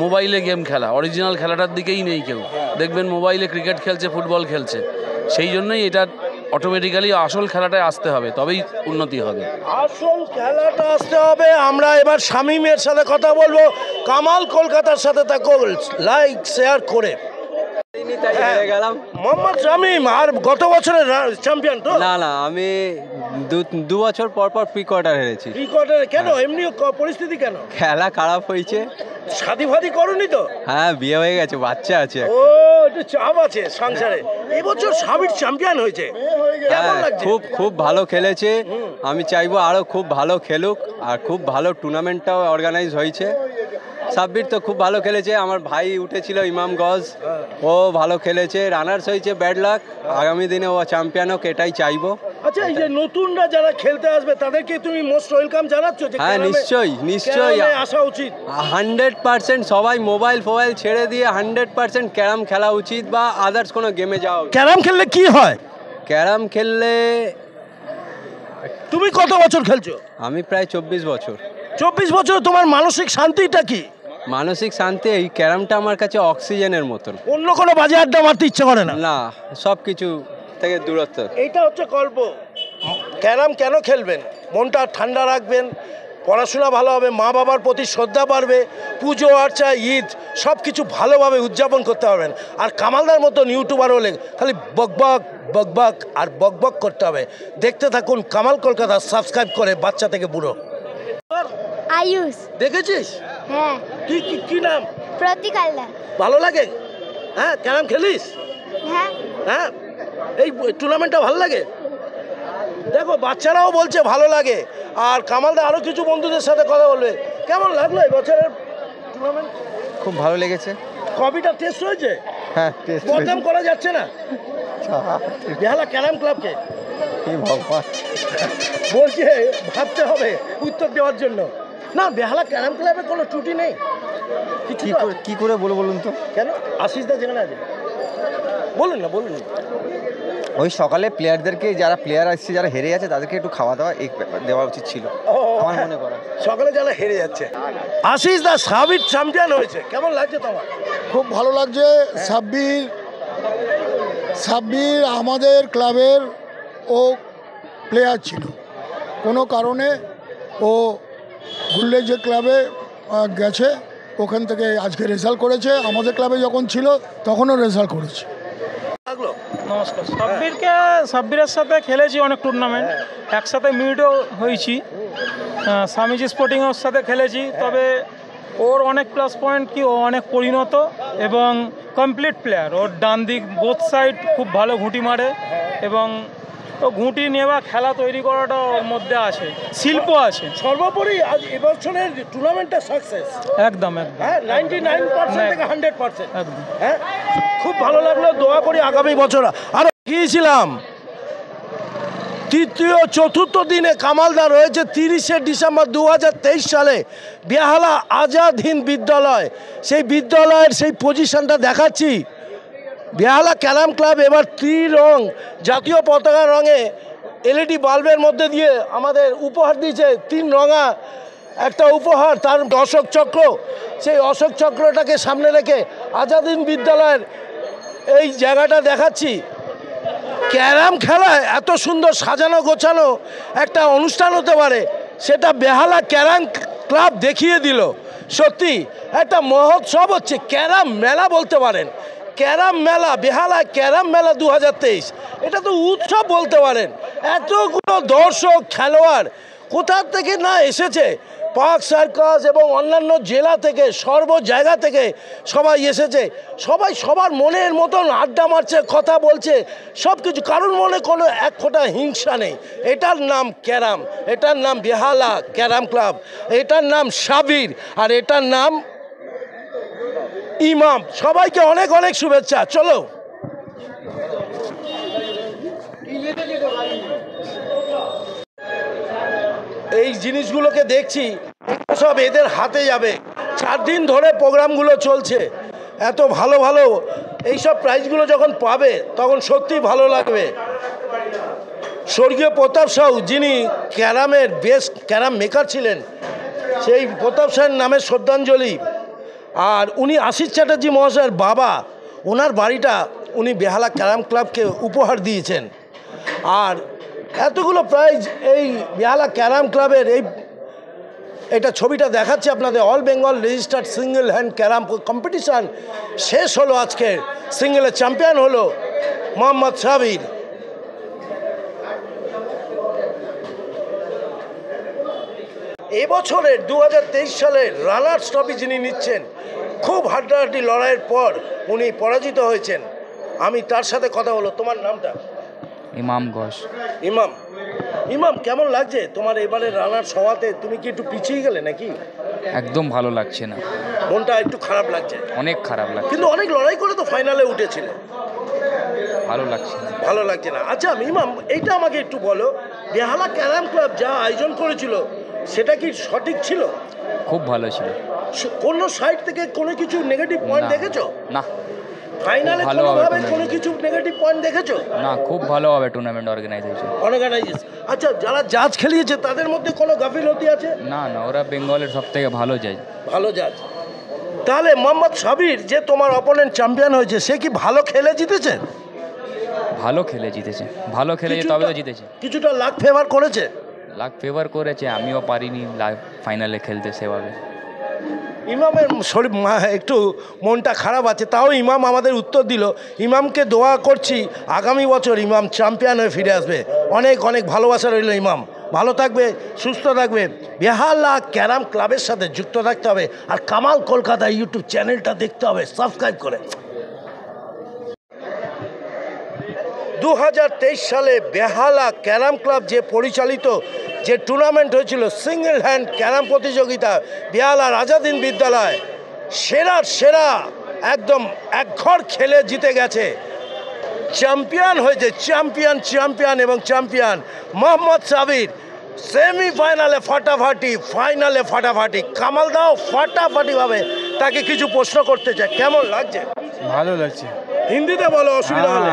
মোবাইলে গেম খেলা, অরিজিনাল খেলাটার দিকেই নেই কেউ। দেখবেন মোবাইলে ক্রিকেট খেলছে, ফুটবল খেলছে, সেই জন্যই এটা অটোমেটিক্যালি আসল খেলাটায় আসতে হবে, তবেই উন্নতি হবে। আসল খেলাটা আসতে হবে। আমরা এবার শামীমের সাথে কথা বলবো, কামাল কলকাতার সাথে তাকে লাইক শেয়ার করে। মোহাম্মদ শামীম আর গত বছরের চ্যাম্পিয়ন তো? না, আমি 2 বছর পর প্রি কোয়ার্টার হেরেছি। প্রি কোয়ার্টারে কেন? এমনি পরিস্থিতি কেন? খেলা খারাপ হয়েছে। শাদি ফাদি করনি তো? হ্যাঁ, বিয়ে হয়ে গেছে, বাচ্চা আছে। ও, একটু চাপ আছে সংসারে। এবছর সাবির চ্যাম্পিয়ন হয়েছে, কেমন লাগছে? খুব ভালো খেলেছে। আমি চাইবো আরো খুব ভালো খেলুক, আর খুব ভালো টুর্নামেন্টটাও অর্গানাইজ হয়েছে। সাব্বির তো খুব ভালো খেলেছে। আমার ভাই উঠেছিল ইমাম গজ, ও ভালো খেলেছে, রানার্স হয়েছে, ব্যাড লাক। আগামী দিনে ও চ্যাম্পিয়ন হোক, এটাই চাইবো। আচ্ছা, এই যে নতুনরা যারা খেলতে আসবে তাদেরকে তুমি মোস্ট ওয়েলকাম জানাচ্ছ? হ্যাঁ, নিশ্চয়ই আসা উচিত। 100% সবাই মোবাইল ছেড়ে দিয়ে 100% ক্যারাম খেলা উচিত, বা আদার্স কোনো গেমে যাও। ক্যারাম খেললে কি হয়? ক্যারাম খেললে তুমি কত বছর খেলছো? আমি প্রায় 24 বছর। 24 বছর। তোমার মানসিক শান্তিটা কি? মানসিক শান্তি, এই ক্যারামটা আমার কাছে অক্সিজেনের মতন। অন্য কোনো বাজে আড্ডা মারতে ইচ্ছে করে না? না, সব কিছু থেকে দূরত্ব। এইটা হচ্ছে গল্প। ক্যারাম কেন খেলবেন? মনটা ঠান্ডা রাখবেন, পড়াশোনা ভালো হবে, মা বাবার প্রতি শ্রদ্ধা বাড়বে, পুজো আর্চা ঈদ সব কিছু ভালোভাবে উদযাপন করতে পারবেন। আর কামালদার মতন ইউটিউবার হলে খালি বকবক আর বকবক করতে হবে। দেখতে থাকুন কামাল কলকাতা, সাবস্ক্রাইব করে বাচ্চা থেকে বুড়ো। আয়ুষ দেখেছিস? হ্যাঁ। কি নাম? প্রতীক হালদার। ভালো লাগে? হ্যাঁ, ক্যারাম খেলিস? হ্যাঁ, এই টুর্নামেন্টটা ভালো লাগে? দেখো, বাচ্চারাও বলছে ভালো লাগে। আর কামালদা আরও কিছু বন্ধুদের সাথে কথা বলবে। কেমন লাগলো এই বছরের টুর্নামেন্ট? খুব ভালো লেগেছে। কপিটা টেস্ট হয়েছে? হ্যাঁ, টেস্ট বদনাম করা যাচ্ছে না বেহালা ক্যারাম ক্লাবকে। ভগবান বলছে ভাবতে হবে উত্তর দেওয়ার জন্য। না বেহালা ক্যারাম ক্লাবে কোনো ত্রুটি নেই। কি করে বলুন তো? কেন আশিস দা যেখানে আছে বলুন না। ওই সকালে প্লেয়ারদেরকে, যারা প্লেয়ার আসছে, যারা হেরে যাচ্ছে তাদেরকে একটু খাওয়া দাওয়া দেওয়া উচিত ছিল আমার মনে করা। সকালে যারা হেরে যাচ্ছে। আশিস দা সাবির চ্যাম্পিয়ন হয়েছে, কেমন লাগছে তোমার? খুব ভালো লাগছে। সাব্বির আমাদের ক্লাবের ও প্লেয়ার ছিল, কোনো কারণে ও ঘুরলে যে ক্লাবে গেছে ওখান থেকে আজকে রেজাল্ট করেছে। আমাদের ক্লাবে যখন ছিল তখনও রেজাল্ট করেছে। নমস্কার। সাব্বিরের সাথে খেলেছি অনেক টুর্নামেন্ট, একসাথে মিটও হয়েছি। স্বামীজি স্পোর্টিংয়ের সাথে খেলেছি, তবে ওর অনেক প্লাস পয়েন্ট কি ও অনেক পরিণত এবং কমপ্লিট প্লেয়ার। ওর ডান দিক বোথ সাইড খুব ভালো ঘুঁটি মারে এবং ও ঘুঁটি নেওয়া খেলা তৈরি করাটা ওর মধ্যে আছে, শিল্প আছে। সর্বোপরি আজ এবছরের টুর্নামেন্টটা সাকসেস একদম। হ্যাঁ 99% থেকে 100%। একদম। হ্যাঁ খুব ভালো লাগলো, দোয়া করি আগামী বছর আরও গিয়েছিলাম। তৃতীয় চতুর্থ দিনে কামালদা রয়েছে 30শে ডিসেম্বর 2023 সালে বেহালা আজাদ হিন্দ বিদ্যালয়। সেই বিদ্যালয়ের সেই পজিশনটা দেখাচ্ছি। বেহালা ক্যারাম ক্লাব এবার ত্রিরং জাতীয় পতাকা রঙে এলইডি বাল্বের মধ্যে দিয়ে আমাদের উপহার দিয়েছে, 3 রঙা একটা উপহার, তার অশোক চক্র। সেই অশোক চক্রটাকে সামনে রেখে আজাদ হিন্দ বিদ্যালয়ের এই জায়গাটা দেখাচ্ছি। ক্যারাম খেলায় এত সুন্দর সাজানো গোছানো একটা অনুষ্ঠান হতে পারে, সেটা বেহালা ক্যারাম ক্লাব দেখিয়ে দিল। সত্যি একটা মহোৎসব হচ্ছে, ক্যারাম মেলা বলতে পারেন। ক্যারাম মেলা, বেহালা ক্যারাম মেলা 2023, এটা তো উৎসব বলতে পারেন। এতগুলো দর্শক খেলোয়াড় কোথা থেকে না এসেছে, পার্ক সার্কাস এবং অন্যান্য জেলা থেকে, সর্ব জায়গা থেকে সবাই এসেছে। সবাই সবার মনের মতন আড্ডা মারছে, কথা বলছে, সব কিছু। কারোর মনে কোনো এক ফোঁটা হিংসা নেই। এটার নাম ক্যারাম, এটার নাম বেহালা ক্যারাম ক্লাব, এটার নাম সাবির, আর এটার নাম ইমাম। সবাইকে অনেক অনেক শুভেচ্ছা। চলো এই জিনিসগুলোকে দেখছি, সব এদের হাতে যাবে। 4 দিন ধরে প্রোগ্রামগুলো চলছে, এত ভালো ভালো এইসব প্রাইজগুলো যখন পাবে তখন সত্যি ভালো লাগবে। স্বর্গীয় প্রতাপ সাহু, যিনি ক্যারামের বেস্ট ক্যারাম মেকার ছিলেন, সেই প্রতাপ সাহের নামে শ্রদ্ধাঞ্জলি। আর উনি আশিস চ্যাটার্জি মহাশয়ের বাবা, ওনার বাড়িটা উনি বেহালা ক্যারাম ক্লাবকে উপহার দিয়েছেন। আর এতগুলো প্রাইজ এই বেহালা ক্যারাম ক্লাবের এটা ছবিটা দেখাচ্ছে আপনাদের। All Bengal registered single hand carrom competition শেষ হলো আজকে। সিঙ্গেলের চ্যাম্পিয়ন হলো মোহাম্মদ সাবির। এবছরের 2023 সালের রানার্স ট্রফি যিনি নিচ্ছেন, খুব হাড্ডাহাড্ডি লড়াইয়ের পর উনি পরাজিত হয়েছেন। আমি তার সাথে কথা হলো। তোমার নামটা? ইমাম ঘোষ। ইমাম, কেমন লাগছে তোমার এবারে রানার্স হওয়াতে? তুমি কি একটু পিছিয়ে গেলে নাকি? একদম ভালো লাগছে না, মনটা একটু খারাপ লাগছে? অনেক খারাপ লাগছে, কিন্তু অনেক লড়াই করে তো ফাইনালে উঠেছিলে। ভালো লাগছে না। আচ্ছা ইমাম, এইটা আমাকে একটু বলো, বেহালা ক্যারাম ক্লাব যা আয়োজন করেছিল সেটা কি সঠিক ছিল? খুব ভালো ছিল। কোনো সাইড থেকে কোনো কিছু নেগেটিভ পয়েন্ট দেখেছো? না। ফাইনালে কোনোভাবে কোনো কিছু নেগেটিভ পয়েন্ট দেখেছো? না, খুব ভালোভাবে টুর্নামেন্ট অর্গানাইজ হয়েছে। আচ্ছা, যারা জাজ খেলিয়েছে তাদের মধ্যে কোনো গাফিলতি আছে? না, ওরা বেঙ্গলের সব থেকে ভালো জাজ। তাহলে মোহাম্মদ সাবির যে তোমার অপোনেন্ট চ্যাম্পিয়ন হয়েছে, সে কি ভালো খেলে জিতেছে? ভালো খেলে তবে তো জিতেছে। কিছুটা লাক ফেভার করেছে? লাক ফেভার করেছে, আমিও পারিনি ফাইনালে খেলতে সেভাবে। ইমামের শরীর একটু মনটা খারাপ আছে, তাও ইমাম আমাদের উত্তর দিল। ইমামকে দোয়া করছি আগামী বছর ইমাম চ্যাম্পিয়ন হয়ে ফিরে আসবে। অনেক অনেক ভালোবাসা রইল। ইমাম ভালো থাকবে, সুস্থ থাকবে, বেহালা ক্যারাম ক্লাবের সাথে যুক্ত থাকতে হবে। আর কামাল কলকাতা ইউটিউব চ্যানেলটা দেখতে হবে সাবস্ক্রাইব করে। 2023 সালে বেহালা ক্যারাম ক্লাব যে পরিচালিত যে টুর্নামেন্ট হয়েছিল সিঙ্গেল হ্যান্ড ক্যারাম প্রতিযোগিতা, বেহালার আজাদ হিন্দ বিদ্যালয় সেরা একদম একঘর খেলে জিতে গেছে। চ্যাম্পিয়ন হয়েছে চ্যাম্পিয়ন মোহাম্মদ সাবির। সেমিফাইনালে ফাটাফাটি, ফাইনালে ফাটাফাটি। কামাল দাও ফাটাফাটি ভাবে তাকে কিছু প্রশ্ন করতে চাই, কেমন লাগছে? ভালো লাগছে। হিন্দিতে বলো, অসুবিধা হলে।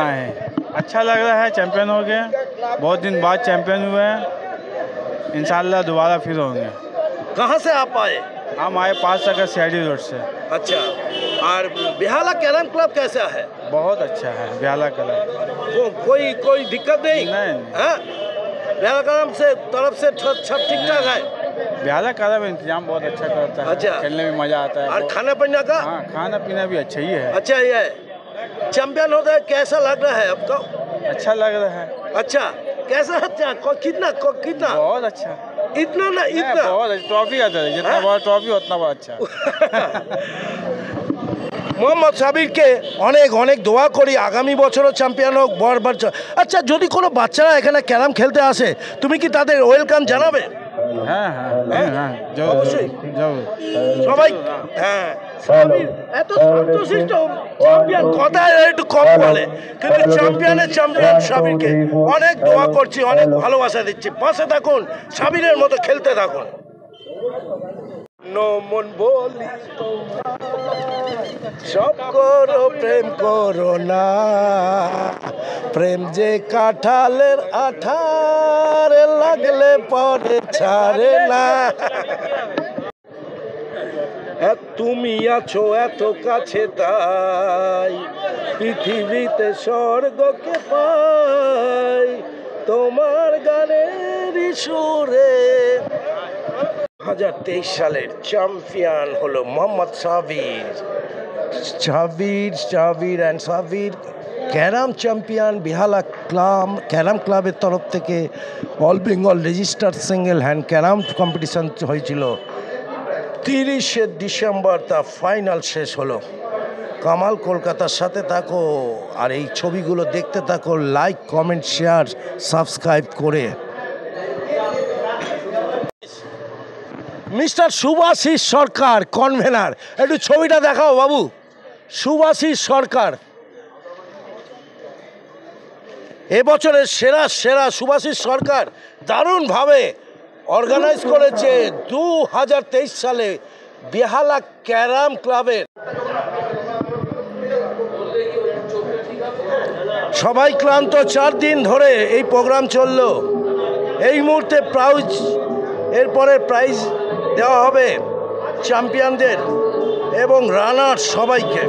अच्छा लग रहा है, चैंपियन हो गए, बहुत दिन बाद चैंपियन हुए हैं, इंशाल्लाह दोबारा फिर होंगे। कहाँ से आप आए? हम आए 5 अगस्त सीआईडी रोड से। अच्छा, और बेहाला कैरम क्लब कैसा है? बहुत अच्छा है बेहाला क्लब। कोई दिक्कत नहीं? हाँ? बेहाला कैरम से तरफ से सब ठीक ठाक है? बेहाला क्लब इंतजाम बहुत अच्छा करता है। अच्छा, खेलने में मजा आता है। और खाना पीना का? हाँ, खाना पीना भी अच्छा ही है। अच्छा ही है। चैंपियन होता है, कैसा लग रहा है आपको? अच्छा लग रहा है। अच्छा, कैसा है? कितना बहुत अच्छा। इतना ना इतना बहुत अच्छा। ट्रॉफी आता है, जितना बड़ा ट्रॉफी उतना बड़ा अच्छा। মোহাম্মদ সাবিরকে অনেক অনেক দোয়া করি, আগামী বছরও চ্যাম্পিয়ন হোক, বরবার। আচ্ছা, যদি কোনো বাচ্চারা এখানে ক্যারাম খেলতে আসে, তুমি কি তাদের ওয়েলকাম জানাবে? হ্যাঁ হ্যাঁ হ্যাঁ, অবশ্যই সবাই। হ্যাঁ, সাবির এত শান্তশিষ্ট চ্যাম্পিয়ন, কথা একটু কম বলে, কিন্তু চ্যাম্পিয়নের চ্যাম্পিয়ন সাবিরকে অনেক দোয়া করছি, অনেক ভালোবাসা দিচ্ছি। পাশে থাকুন, সাবিরের মতো খেলতে থাকুন। মন বলি সব করো, প্রেম করো না, প্রেম যে কাঁঠালের আঠার, লাগলে পরে ছাড়ে না। তুমি আছো এত কাছে, তাই পৃথিবীতে স্বর্গকে পাই তোমার গানের সুরে। 2023 সালের চ্যাম্পিয়ন হলো Mohammad Sabir. Sabir carrom champion. Behala carrom ক্লাবের তরফ থেকে all Bengal registered single hand carrom competition হয়েছিল। 30শে ডিসেম্বর তা ফাইনাল শেষ হলো। কামাল কলকাতার সাথে থাকো, আর এই ছবিগুলো দেখতে থাকো, লাইক কমেন্ট শেয়ার সাবস্ক্রাইব করে। মিস্টার সুভাষিস সরকার, কনভেনার, একটু ছবিটা দেখাও বাবু। সুভাষিস সরকার এবছরের সেরা সুভাষিস সরকার দারুণভাবে অর্গানাইজ করেছে 2023 সালে বেহালা ক্যারাম ক্লাবের। সবাই ক্লান্ত, 4 দিন ধরে এই প্রোগ্রাম চলল। এই মুহূর্তে এরপরে প্রাইজ দেওয়া হবে চ্যাম্পিয়নদের এবং রানার সবাইকে।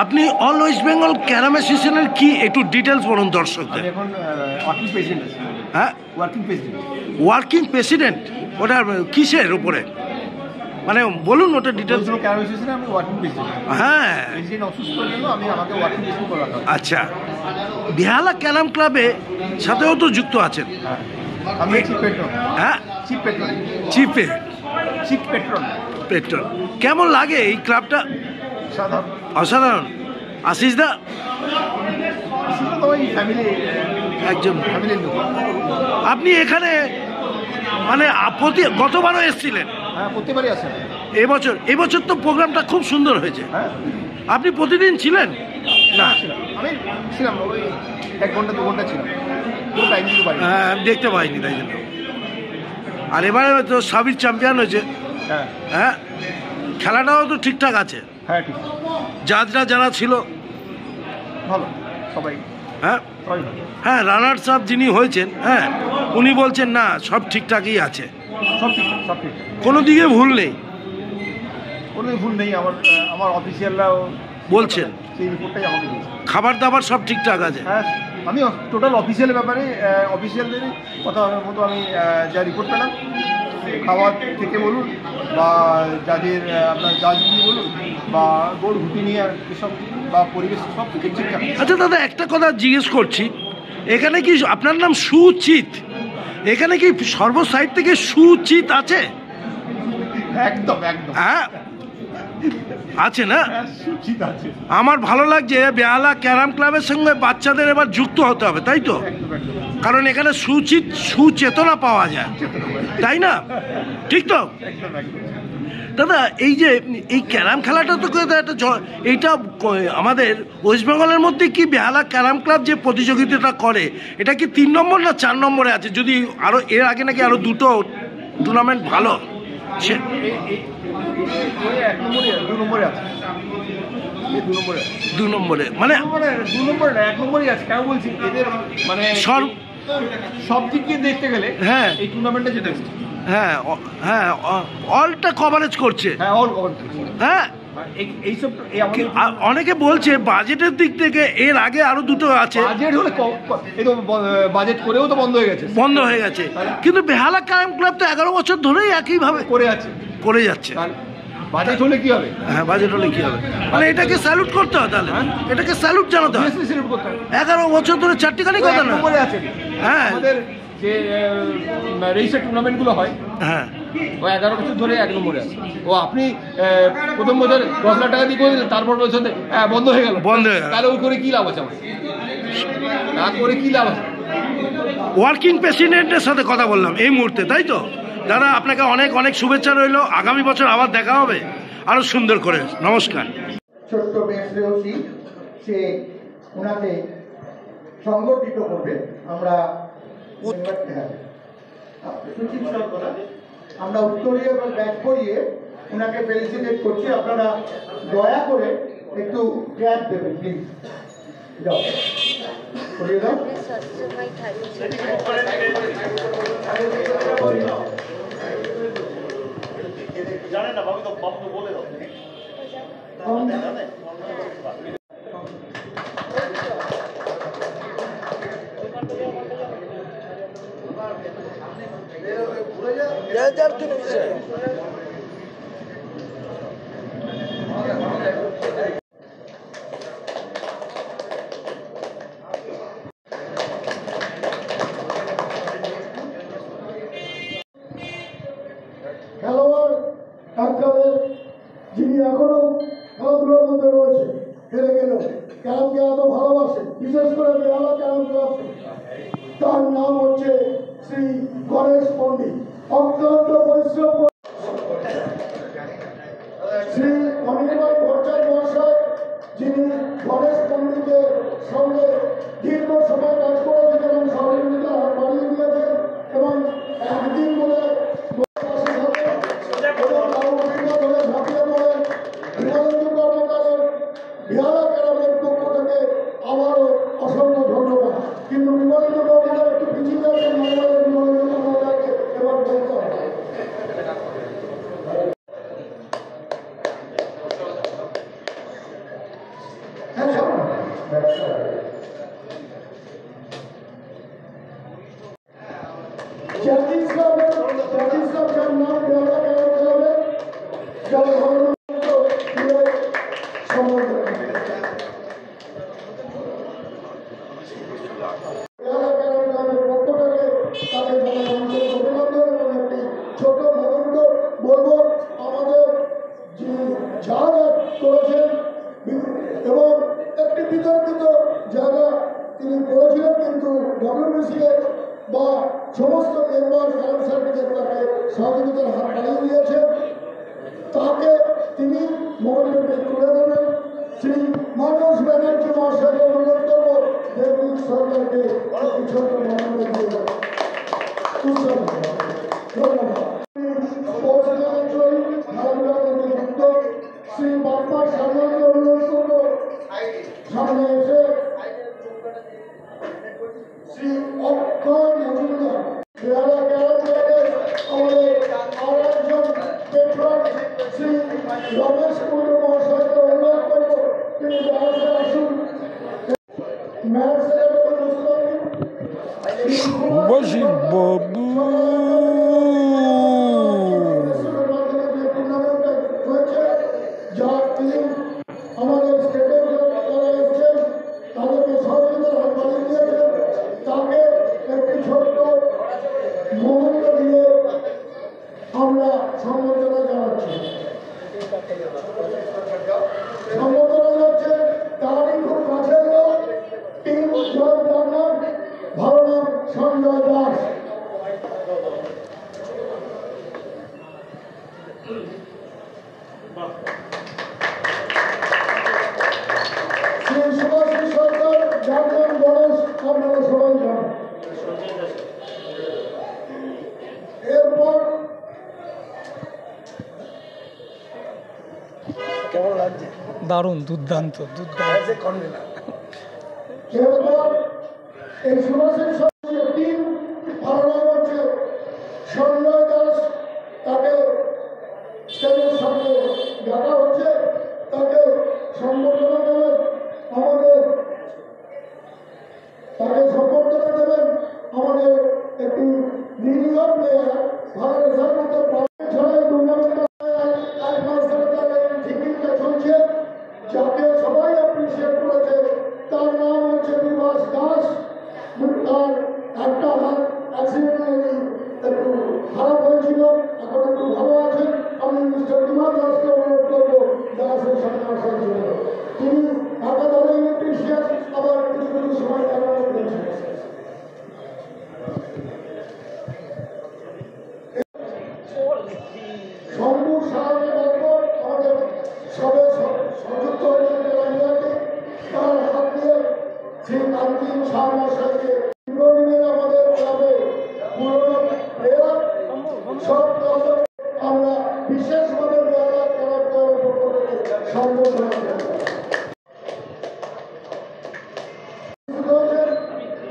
আপনি অল ওয়েস্ট বেঙ্গল ক্যারাম অ্যাসোসিয়েশনের কি একটু ডিটেলস বলুন দর্শকদের। এখন ওয়ার্কিং প্রেসিডেন্ট। হ্যাঁ, ওয়ার্কিং প্রেসিডেন্ট। ওটা কিসের উপরে, মানে বলুন ওটা ডিটেলস। ক্যারাম অ্যাসোসিয়েশনে আমি ওয়ার্কিং প্রেসিডেন্ট। হ্যাঁ, প্রেসিডেন্ট অসুস্থ জন্য আমাকে ওয়ার্কিং প্রেসিডেন্ট করে রাখা। আচ্ছা, বেহালা ক্যারাম ক্লাবে সাথেও তো যুক্ত আছেন। আমি চিফ পেট্রন। হ্যাঁ, চিফ পেট্রন। Chief patron. কেমন লাগে এই ক্লাবটা? অসাধারণ। আশিস দা একজন ফ্যামিলির লোক। আপনি এখানে মানে গতবারও এসেছিলেন? হ্যাঁ, প্রতিবারই আসেন। এবছর তো প্রোগ্রামটা খুব সুন্দর হয়েছে। আপনি প্রতিদিন ছিলেন? না, আমি ছিলাম ওই 1 ঘন্টা 2 ঘন্টা ছিলাম, দেখতে পাইনি তাই জন্য। আর এবারে তো সাবির চ্যাম্পিয়ন হয়েছে। হ্যাঁ, খেলাটাও তো ঠিকঠাক আছে। হ্যাঁ, ঠিক। যারা ছিল ভালো সবাই। হ্যাঁ, রানার্স আপ যিনি হয়েছেন, হ্যাঁ, উনি বলছেন না সব ঠিকঠাকই আছে, সব ঠিক, কোনো দিকে ভুল নেই। কোনো ভুল নেই। আমার অফিসিয়ালরাও বলছেন সেই রিপোর্টটাই আমাকে দিয়েছে। খাবার দাবার সব ঠিকঠাক আছে? হ্যাঁ, আমি টোটাল অফিসিয়ালের ব্যাপারে অফিসিয়ালদেরই কথা মতো আমি যা রিপোর্ট পেলাম, খাওয়া থেকে বলুন বা যাদের আপনার জাজগুলি বলুন বা গোল ঘুটি নিয়ে এসব বা পরিবেশ সব কিছু ঠিকঠাক। আচ্ছা দাদা, একটা কথা জিজ্ঞেস করছি, এখানে কি আপনার নাম সুচিত, এখানে কি সর্ব সাইড থেকে সুচিত আছে? একদম। হ্যাঁ, আছে না? আমার ভালো লাগছে বেহালা ক্যারাম ক্লাবের সঙ্গে বাচ্চাদের এবার যুক্ত হতে হবে, তাই তো? কারণ এখানে সুচেতনা পাওয়া যায়, তাই না? ঠিক তো দাদা? এই যে এই ক্যারাম খেলাটা তো একটা এইটা আমাদের ওয়েস্ট বেঙ্গলের মধ্যে কি বেহালা ক্যারাম ক্লাব যে প্রতিযোগিতাটা করে এটা কি 3 নম্বর না 4 নম্বরে আছে? যদি আরও এর আগে নাকি আরও 2টো টুর্নামেন্ট ভালো সে 2 নম্বরে মানে 2 নম্বরে না 1 নম্বরই আছে। কেন বলছি এদের মানে সব দিক দিয়ে দেখতে গেলে হ্যাঁ এই টুর্নামেন্টে যেটা হ্যাঁ হ্যাঁ অলটা কভারেজ করছে। হ্যাঁ অল কভারেজ করছে। হ্যাঁ এইসব অনেকে বলছে বাজেটের দিক থেকে এর আগে আরো 2টো আছে। বাজেট হলে এই তো বাজেট করেও তো বন্ধ হয়ে গেছে। কিন্তু বেহালা ক্যারাম ক্লাব তো 11 বছর ধরেই একইভাবে করে যাচ্ছে। বাজেট হলে কি হবে? হ্যাঁ বাজেট হলে কি হবে মানে এটাকে স্যালুট করতে হবে। তাহলে এটাকে স্যালুট জানাতে হবে। 11 বছর ধরে 4টি গাড়ি কথা না। হ্যাঁ আমাদের যে রেজিস্টার টুর্নামেন্টগুলো হয় হ্যাঁ ও 11 বছর ধরে 1 নম্বরে আছে। ও আপনি প্রথম বছর 10 লাখ টাকা দিয়ে করে দিলেন, তারপর বছর বন্ধ হয়ে গেল। তাহলে ওই করে কি লাভ আছে? আমার না করে কি লাভ আছে? ওয়ার্কিং প্রেসিডেন্টের সাথে কথা বললাম এই মুহূর্তে, তাই তো দাদা? আপনাকে অনেক অনেক শুভেচ্ছা রইল। আগামী বছর আবার দেখা হবে আরো সুন্দর করে। নমস্কার। ছোট্ট মেসরেওসি সে ওনাকে সংগঠিত করবে। আমরা উত্তরীয় এবং ব্যাক করিয়ে ওনাকে ফেলিসিটেট করছি। আপনারা দয়া করে একটু ক্ল্যাপ দেবেন প্লিজ। যাও করিয়ে দাও। জানে না বাবু, তো বাবু তো বলে দাও। খেলোয়াড় আপনাদের যিনি এখনো খেলাধুলার মধ্যে রয়েছে, হেরে গেলেও ক্যারামকে এত ভালোবাসে, বিশেষ করে বেহালা ক্যারাম ক্লাব, তার নাম হচ্ছে শ্রী গণেশ পণ্ডিত। অক্লান্ত পরিশ্রম শ্রী অনির্বাণ ভট্টাচার্য মহাশয়, যিনি গণেশ পণ্ডিতের সঙ্গে দীর্ঘ সময় কাজ করেছেন এবং সহযোগিতার হাত বাড়িয়ে দিয়েছেন এবং একদিন বলে বেহালা ক্যারামের পক্ষ থেকে আবারও অসংখ্য ধন্যবাদ। কিন্তু বিমলেন্দ্র কর্মকার একটু পিছিয়ে যাচ্ছেন, বিমলেন্দ্র কর্মকারকে এবার বলতে হবে। ছোট মোমেন্ট বলবো, আমাদের যারা করেছেন এবং একটি বিতর্কিত জায়গা তিনি করেছিলেন, কিন্তু ডব্লিউবিসিএ বা সমস্ত মেম্বার ক্যারাম সার্টিফিকেট তাকে সহযোগিতার হাত বাড়িয়ে দিয়েছেন। তাকে তিনি মোমেন্টে তুলে দেবেন। শ্রী মানুষ ব্যানার্জি মহাশয়কে অনুরোধ করব দেবদূত সরকারকে ছোট মোমেন্টে দিয়ে দেবেন। শ্রী বাপ্পা সামনে অনুরোধ করব সামনে এসে শ্রী অক্ষয় মজুমদার বেহালা ক্যারাম ক্লাবের আমাদের আর একজন পেট্রন শ্রী রমেশ কুমার মহাশয়কে অনুরোধ করব তিনি বেহালাতে আসুন। ম্যাচ আমাদের স্টেটের যারা এসছেন তাদেরকে সহযোগিতার হাত বাড়িয়ে দিয়েছেন। তাকে একটি ছোট্ট মুহূর্ত দিয়ে আমরা সম্বর্ধনা জানাচ্ছি। তার নাম ভালো নাম সঞ্জয় দাস। শ্রী সুভাষী সরকার, যার নাম গণেশ, আপনারা সবাই জানেন। এরপর কেমন লাগছে? দারুণ, দুর্দান্ত দুর্দান্ত। এরপর এই সুভাষী সরকারের টিম ভালো নাম হচ্ছে সঞ্জয় দাস, তাকে স্টেজের সামনে ডাকা হচ্ছে, তাকে সম্বর্ধনা দেবেন আমাদের একটি নিরীহ প্লেয়ার, ভালো রেজাল্ট করতে পারে টুর্নামেন্ট এক মাস ধরে তাদের টিকিটটা চলছে, যাকে সবাই অ্যাপ্রিসিয়েট করেছে। তার নাম হচ্ছে বিভাস দাস। তার একটা হাত অ্যাক্সিডেন্টালি একটু খারাপ হয়েছিল, এখন একটু ভালো আছেন। আমি মিস্টার বিভাস দাসকে অনুরোধ করবো দাসের সামনে আসার জন্য। তিনি একাধারে ইলেকট্রিশিয়ান, আবার কিছু কিছু সময় ক্যামেরা করেছেন। শম্ভু সাহায্য আমাদের সবে সংযুক্ত হয়েছেন মেলানিয়াতে, তার হাত দিয়ে শ্রী কান্তিন শাহ মশাইকে দীর্ঘদিনের আমাদের ক্লাবে পুরনো প্লেয়ার সব দর্শক আমরা বিশেষভাবে মেলা ক্লাব পক্ষ থেকে সম্বোধন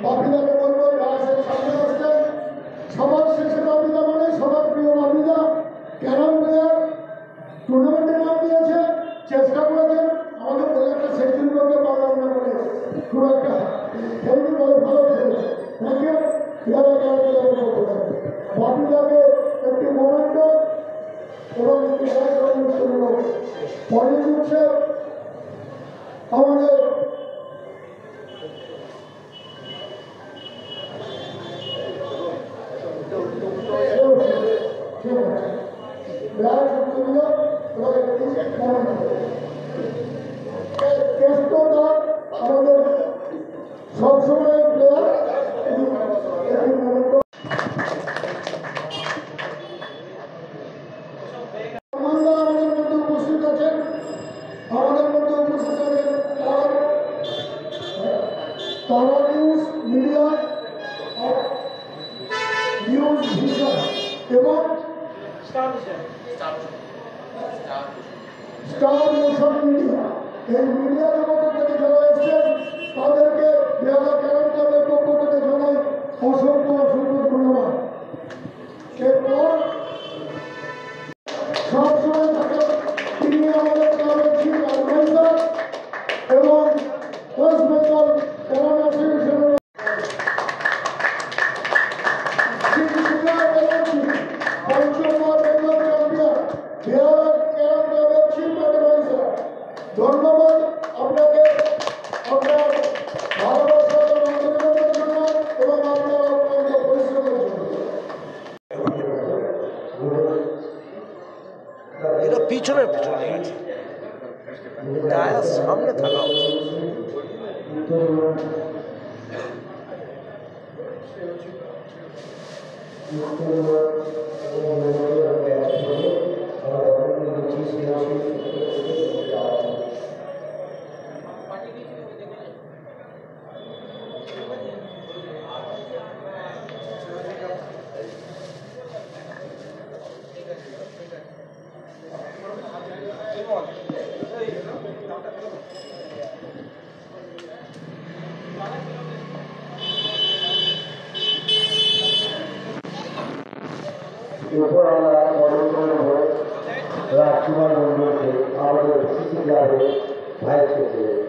বাপিদাকে বলবো গাছের সামনে আসছেন। সবার শেষে বাপিদা মানে সবার প্রিয় বাপিদা, ক্যারাম প্লেয়ার, টুর্নামেন্টে নাম দিয়েছে, চেষ্টা করেছেন। আমাদের বলে একটা সেঞ্চুরি করতে পারলাম না বলে খুব একটা খেলতে বলে ভালো খেলেছে। Thank you. বাপিদাকে একটি মোমেন্ট এবং একটি পরে দিচ্ছে আমাদের আমাদের সবসময় প্লেয়ার আমাদের মধ্যে উপস্থিত আছেন, আমাদের মধ্যে উপস্থিত আছেন তারা নিউজ মিডিয়া, নিউজ ভিশন এবং স্টার মোশন মিডিয়া। এই মিডিয়া জগতের থেকে যারা এসছেন তাদেরকে বেহালা ক্যারাম ক্লাবের পক্ষ থেকে জানাই অসংখ্য অসংখ্য ধন্যবাদ। এরপর সবসময় থাকে তিনি আমাদের ক্লাবের চিফ অ্যাডভাইজার এবং ওয়েস্ট বেঙ্গল ক্যারাম অ্যাসোসিয়েশনের পঞ্চমবার বেঙ্গল চ্যাম্পিয়ন, বেহালা ক্যারাম ক্লাবের চিফ অ্যাডভাইজার। ধন্যবাদ আপনাকে, আপনার ভালোবাসা এবং আন্তরিকতার জন্য এবং আপনার অত্যন্ত পরিশ্রমের জন্য। এটা পিছনে পিছনে আছে, গায়ের সামনে থাকা উচিত। এরপর আমরা বরণ করব রাজকুমার মন্ডলকে, আমাদের সিসি ক্লাবের ভাইস প্রেসিডেন্ট।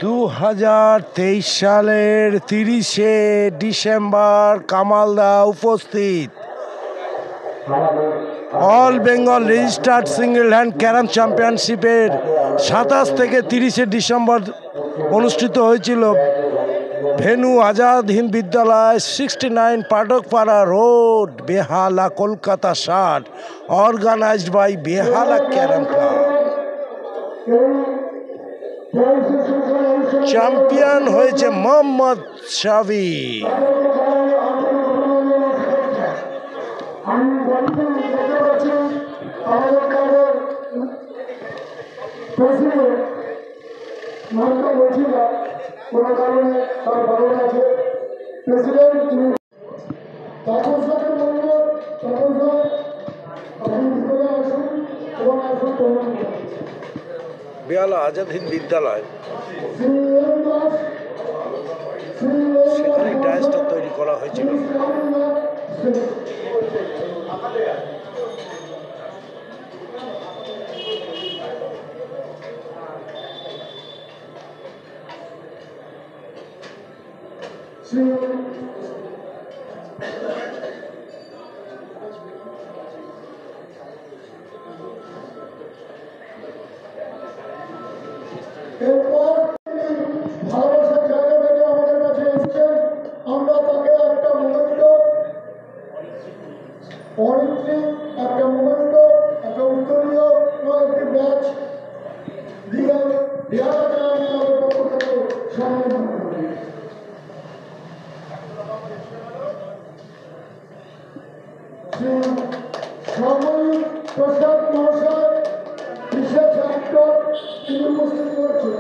2023 সালের 30শে ডিসেম্বর কামালদা উপস্থিত all Bengal registered single hand carrom চ্যাম্পিয়নশিপের 27 থেকে 30শে ডিসেম্বর অনুষ্ঠিত হয়েছিল ভেনু আজাদ হিন্দ বিদ্যালয় 69 Pathakpara road Behala Kolkata 60 organized by Behala carrom club. Champion হয়েছে মোহাম্মদ শাবি। বেহালা আজাদ হিন্দ বিদ্যালয় সেখানে ডায়াসটা তৈরি করা হয়েছিল। এরপর ভালোবাসার জায়গা থেকে আমাদের কাছে এসছেন, আমরা তাকে একটা মোমেন্টো একটা মোমেন্টো একটা উত্তরীয় একটি ব্যাচ দিয়ে আমাদের পক্ষ থেকে সম্মান করি। সাময়িক প্রসাদ মহাশয় বিশেষ অ্যাক্টর তিনি উপস্থিত করছেন।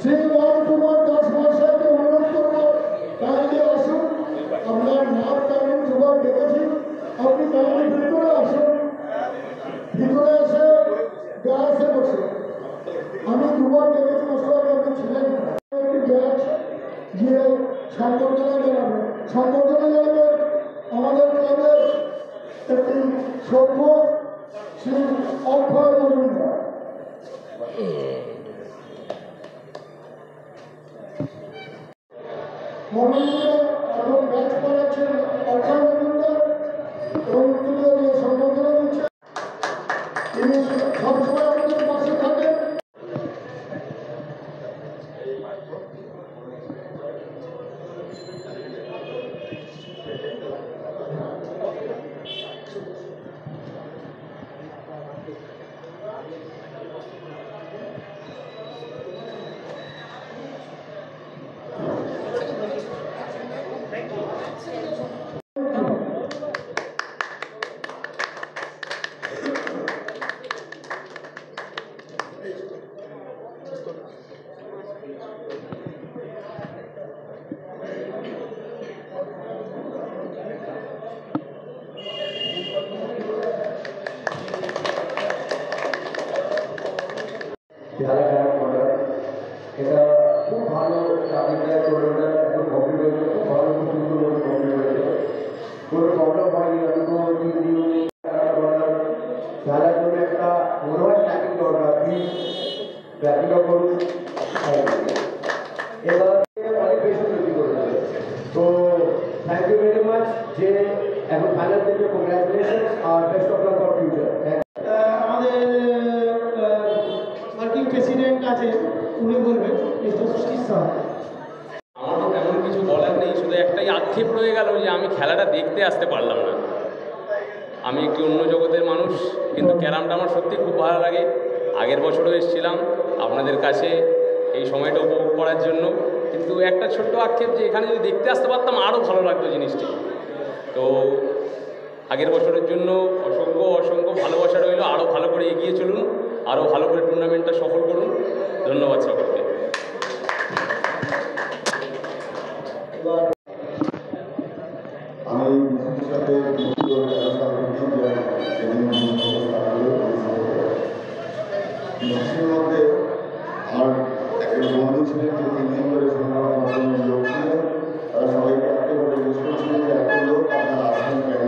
শ্রী রাম কুমার দাস মহাশয়কে অনুরোধ করব কাইন্ডলি আসুন। আপনার নাম আমি দুবার ডেকেছি, আপনি কাইন্ডলি ভিতরে আসুন। ভিতরে এসে গ্যাসে বসুন। আমি দুবার ডেকেছি মশলাকে, আপনি ছিলেন। একটি ব্যাচ গিয়ে সম্বর্ধনা জানাবেন। সম্বর্ধনা জানাবেন আমাদের ক্লাবের একটি সভ্য শ্রী অক্ষয় মজুমদার। মনোনীত এবং ব্যাচ করাচ্ছেন অক্ষয় মজুমদার এবং তুলে দিয়ে সম্বর্ধনা দিচ্ছেন। তিনি সবসময় আমাদের পাশে থাকেন। বেহালা ক্যারাম কর্নার এটা খুব ভালো চাকরিটা টোটালটা একদম কমপ্লিট হয়েছে, খুব ভালো খুব সুন্দরভাবে কমপ্লিট হয়েছে, কোনো প্রবলেম হয়নি। আমি তো ক্যারাম কর্নার খেলার জন্য একটা মনে হয় ট্র্যাকিং দরকার, প্লিজ ট্র্যাকিংটা করুন। এবার অনেক বেশি তৈরি করেছে, তো থ্যাংক ইউ ভেরি মাচ। যে এখন ফাইনাল থেকে কংগ্রাচুলেশন আর best of luck for future. আমাদের ওয়ার্কিং প্রেসিডেন্ট আছে, উনি বলবেন মিস্টার সুশীল স্যার। আমার তো তেমন কিছু বলার নেই, শুধু একটাই আক্ষেপ রয়ে গেল যে আমি খেলাটা দেখতে আসতে পারলাম না। আমি একটি অন্য জগতের মানুষ, কিন্তু ক্যারামটা আমার সত্যি খুব ভালো লাগে। আগের বছরও এসেছিলাম আপনাদের কাছে এই সময়টা উপভোগ করার জন্য, কিন্তু একটা ছোট্ট আক্ষেপ যে এখানে যদি দেখতে আসতে পারতাম আরও ভালো লাগতো জিনিসটি। তো আগের বছরের জন্য অসংখ্য অসংখ্য ভালোবাসা রইল। আরও ভালো করে এগিয়ে চলুন, আরও ভালো করে টুর্নামেন্টটা সফল করুন। ধন্যবাদ সকলকে। আমি বিশেষ সাথে মধ্যে আমার একজন বন্ধু ছিলেন, যে 3 দিন ধরে লোক ছিলেন, তারা সবাইকে একেবারে জিজ্ঞেস করছিলেন যে এত লোক আপনারা আসবেন কেন?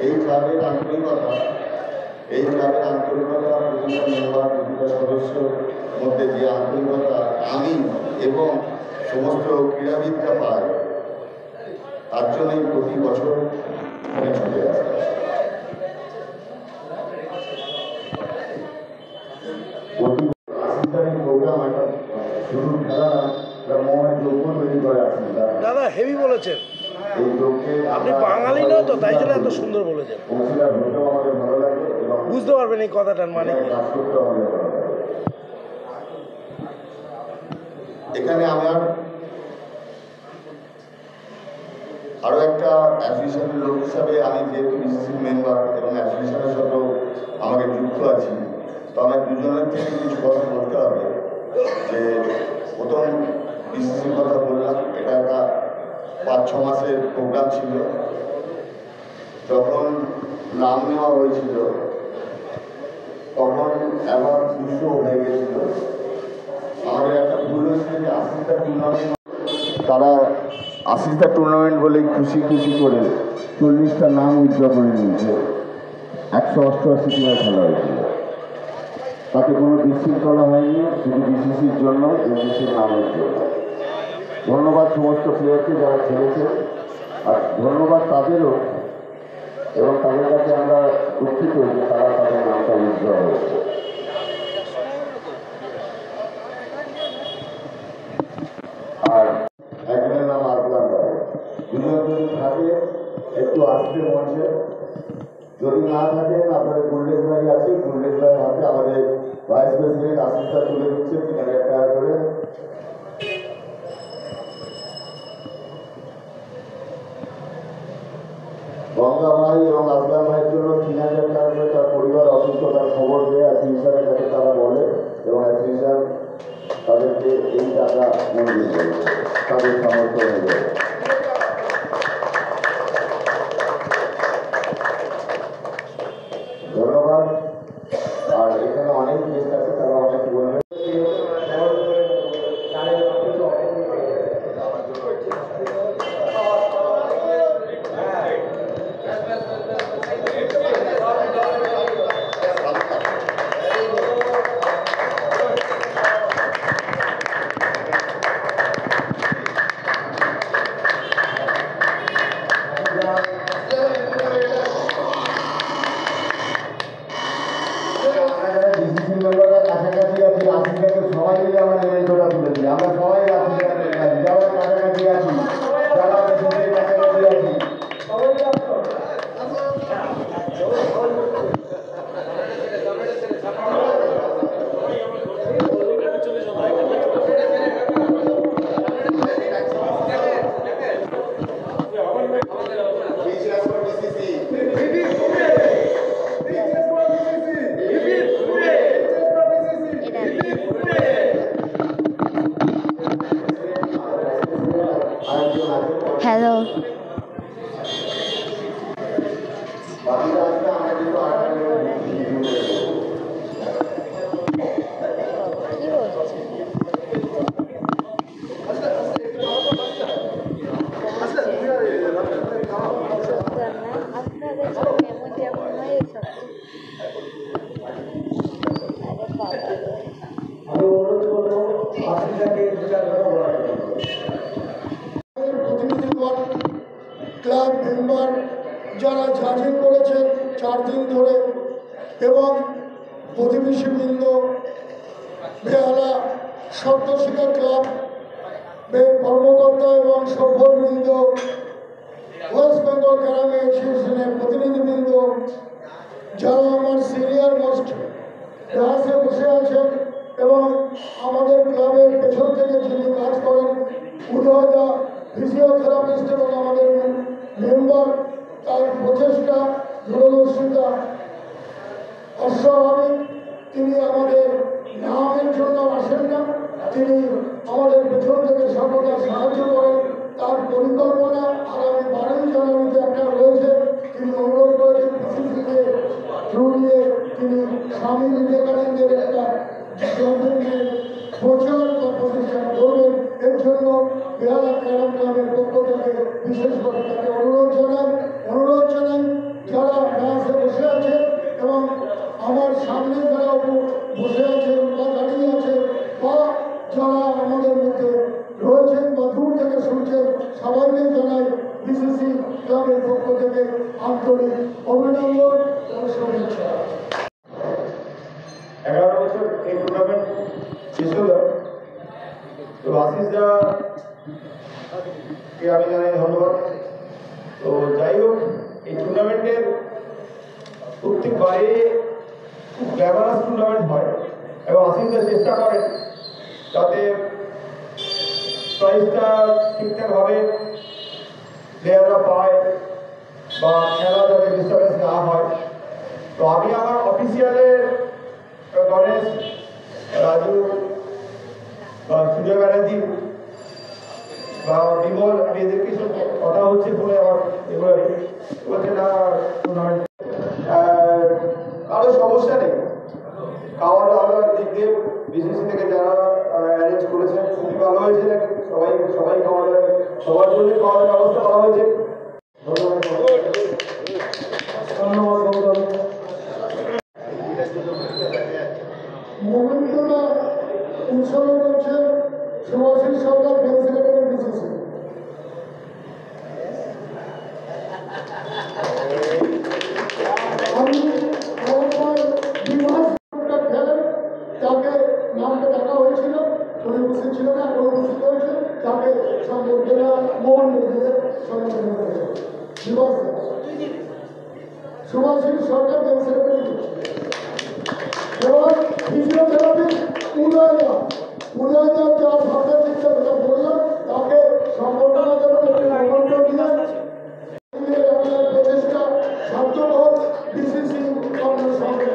এই ক্লাবের আন্তরিকতা প্রতিটা মেম্বার, প্রতিটা সদস্য মধ্যে যে আন্তরিকতা আমি এবং সমস্ত ক্রীড়াবিদরা পাই, তার জন্যই প্রতি বছর আমি ছুটে আসি। প্রোগ্রাম একটা শুধু খেলা মনের যোগ্য তৈরি করে আসি। দাদা হেভি বলেছেন, এই যোগকে আপনি বাঙালি নয় তো, তাই জন্য এত সুন্দর বলেছেন। আমাদের ভালো লাগে এবং বুঝতে পারবেন এই কথাটার মানে কি। কাজ করতে আমাদের ভালো লাগে। এখানে আমার আরও একটা অ্যাসোসিয়েশনের লোক হিসাবে আমি যেহেতু বিসিসি মেম্বার এবং অ্যাসোসিয়েশনের সাথেও আমাকে যুক্ত আছি, তো আমার দুজনের থেকে কিছু কথা বলতে হবে। যে প্রথম বিসিসির কথা বললাম, এটা একটা 5-6 মাসের প্রোগ্রাম ছিল। যখন নাম নেওয়া হয়েছিল তখন এবার 200 হয়ে গেছিল। আমাদের একটা ভুল হয়েছিল যে 80টা টুর্নামেন্ট, তারা 80টা টুর্নামেন্ট বলে খুশি খুশি করে 40টা নাম উইথড্র করে নিয়েছে। 188 টিমে খেলা হয়েছিল, তাতে কোনো বিশৃঙ্খলা হয়নি, শুধু বিসিসির জন্য, বিসিসির নামের জন্য। ধন্যবাদ সমস্ত প্লেয়ারকে যারা খেলেছে, আর ধন্যবাদ তাদেরও, এবং তাদের কাছে আমরা দুঃখিত যে তারা তাদের নামটা উইথড্র হয়েছে। আর একজনের নাম আসলাম ভাই, দুজন যদি থাকে একটু আসতে মঞ্চে, যদি না থাকেন আপনাদের গুলরেজ ভাই আছে, গুলরেজ ভাই হাতে আমাদের ভাইস প্রেসিডেন্ট আশিসটা তুলে দিচ্ছে 3000 টাকা করে। গঙ্গা ভাই এবং আসলাম ভাইয়ের জন্য 3000 টাকা করে তার পরিবার অসুস্থতার খবর দিয়ে অ্যাসোসিয়েশনের কাছে তারা বলে, এবং অ্যাসোসিয়েশন তাদেরকে এই টাকা মঞ্জুর করে, তাদের সামর্থ্য অনুযায়ী। ধন্যবাদ। আর এখানে অনেক গেস্ট আছে, তারা অনেক বলবে। কাছাকাছি আছি, আশিটাকে সবাই মিলে আমরা নিমন্ত্রণটা তুলেছি। আমরা সবাই যারা কাছাকাছি আছি, যারা কাছাকাছি আছি, হ্যালো। ক্লাব মেম্বার যারা জাজিং করেছেন 4 দিন ধরে, এবং প্রতিবেশীবৃন্দ, বেহালা সপ্তশিখা ক্লাব কর্মকর্তা এবং সভ্যবৃন্দ, ওয়েস্ট বেঙ্গল ক্যারাম অ্যাসোসিয়েশনের প্রতিনিধিবৃন্দ, যারা আমার সিনিয়র মোস্ট ক্লাসে বসে আছেন, এবং আমাদের ক্লাবের পেছন থেকে যিনি কাজ করেন উদয়দা ফিজিওথেরাপিস্ট এবং আমাদের মেম্বার, তার প্রচেষ্টা দূরদর্শিতা অস্বাভাবিক। তিনি আমাদের নামের জন্য আসেন না, তিনি আমাদের পেছন থেকে সর্বদা সাহায্য করেন। তার পরিকল্পনা আগামী 12 জানুয়ারিতে একটা রয়েছে। তিনি অনুরোধ করেছেন বিসিসিকে থ্রু দিয়ে তিনি স্বামী বিবেকানন্দের একটা প্রচার বা প্রতিষ্ঠান করবেন। এর জন্য বেহালা ক্যারাম ক্লাবের পক্ষ থেকে বিশেষভাবে তাকে অনুরোধ জানাই যারা ক্লাসে বসে আছে এবং আমার সামনে যারা বসে আছে বা দাঁড়িয়ে আছে থেকে আন্তরিক অভিনন্দন ও শুভেচ্ছা। 11 বছর এই টুর্নামেন্ট শেষ হলো, তো আশিসদা কে আমি জানাই ধন্যবাদ। তো যাই হোক, এই টুর্নামেন্টের প্রত্যেকবারে খুব গ্ল্যামারাস টুর্নামেন্ট হয় এবং আশিসদা চেষ্টা করেন যাতে প্রাইজটা ঠিকঠাকভাবে প্লেয়াররা পায় বা খেলা যাতে ডিস্টার্বেন্স না হয়। তো আমি আমার অফিসিয়ালের গণেশ, রাজু বা সুজয় ব্যানার্জি বা বিমল, আমি এদেরকে কথা হচ্ছে ফোনে আমার এবারে বলছে না টুর্নামেন্ট কারো সমস্যা নেই, খাওয়া দাওয়ার দিক দিয়ে বিসিসি থেকে যারা অ্যারেঞ্জ করেছেন খুবই ভালো হয়েছে, নাকি সবাই খাওয়া দাওয়া সবার জন্য খাওয়া দাওয়ার ব্যবস্থা করা হয়েছে। ধন্যবাদ গৌতম। মোমেন্টটা অনুসরণ করছেন সুভাষিস সরকার, হেলথ সেক্রেটারি বিসিসি। আমি খেলেন, তাকে নামটা ডাকা হয়েছিল, উনি উপস্থিত ছিল না, উনি উপস্থিত হয়েছে, তাকে সম্বর্ধনা মোহন মন্দিরের সম্বোধন করেছে। সুভাষিস সরকার, হেলথ সেক্রেটারি। এবং ফিজিওথেরাপিস্ট উদয়দা যার ভাষা চিন্তা যেটা বললাম, তাকে সম্বর্ধনা দেবেন আমাদের প্রচেষ্টা সার্থক হোক। বিসিসি আপনার সঙ্গে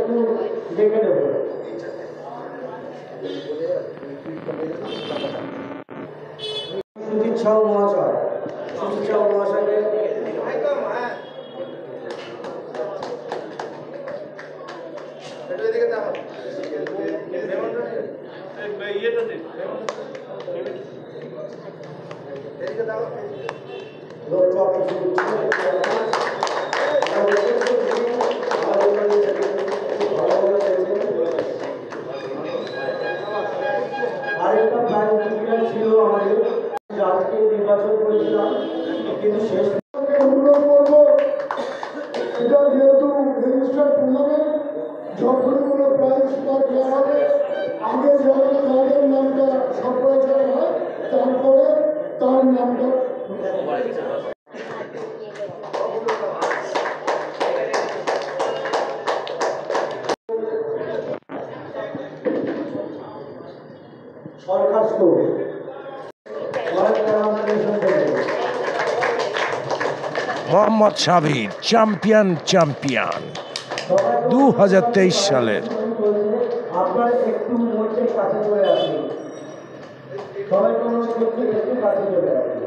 একটু দেখে নেব। সুজিত সাউ মহাশয়, সুজিত সাউ মহাশয়কে আরেকটা প্ল্যান ছিল আমাদের, আজকে নির্বাচন করেছিলাম কিন্তু শেষ অনুরোধ করবো, এটা যেহেতু রেজিস্টার্ড টুর্নামেন্ট, যখনই কোনো প্রাইজ দেওয়া হবে আগে যখন তাদের নামটা সম্প্রচার হয় তারপরে তার নামটা দরখাস্ত মোহাম্মদ সাবির চ্যাম্পিয়ন 2023 সালের। আপনার একটু মঞ্চের কাছে চলে আসুন, সবাই কোনো একটু কাছে চলে আসুন।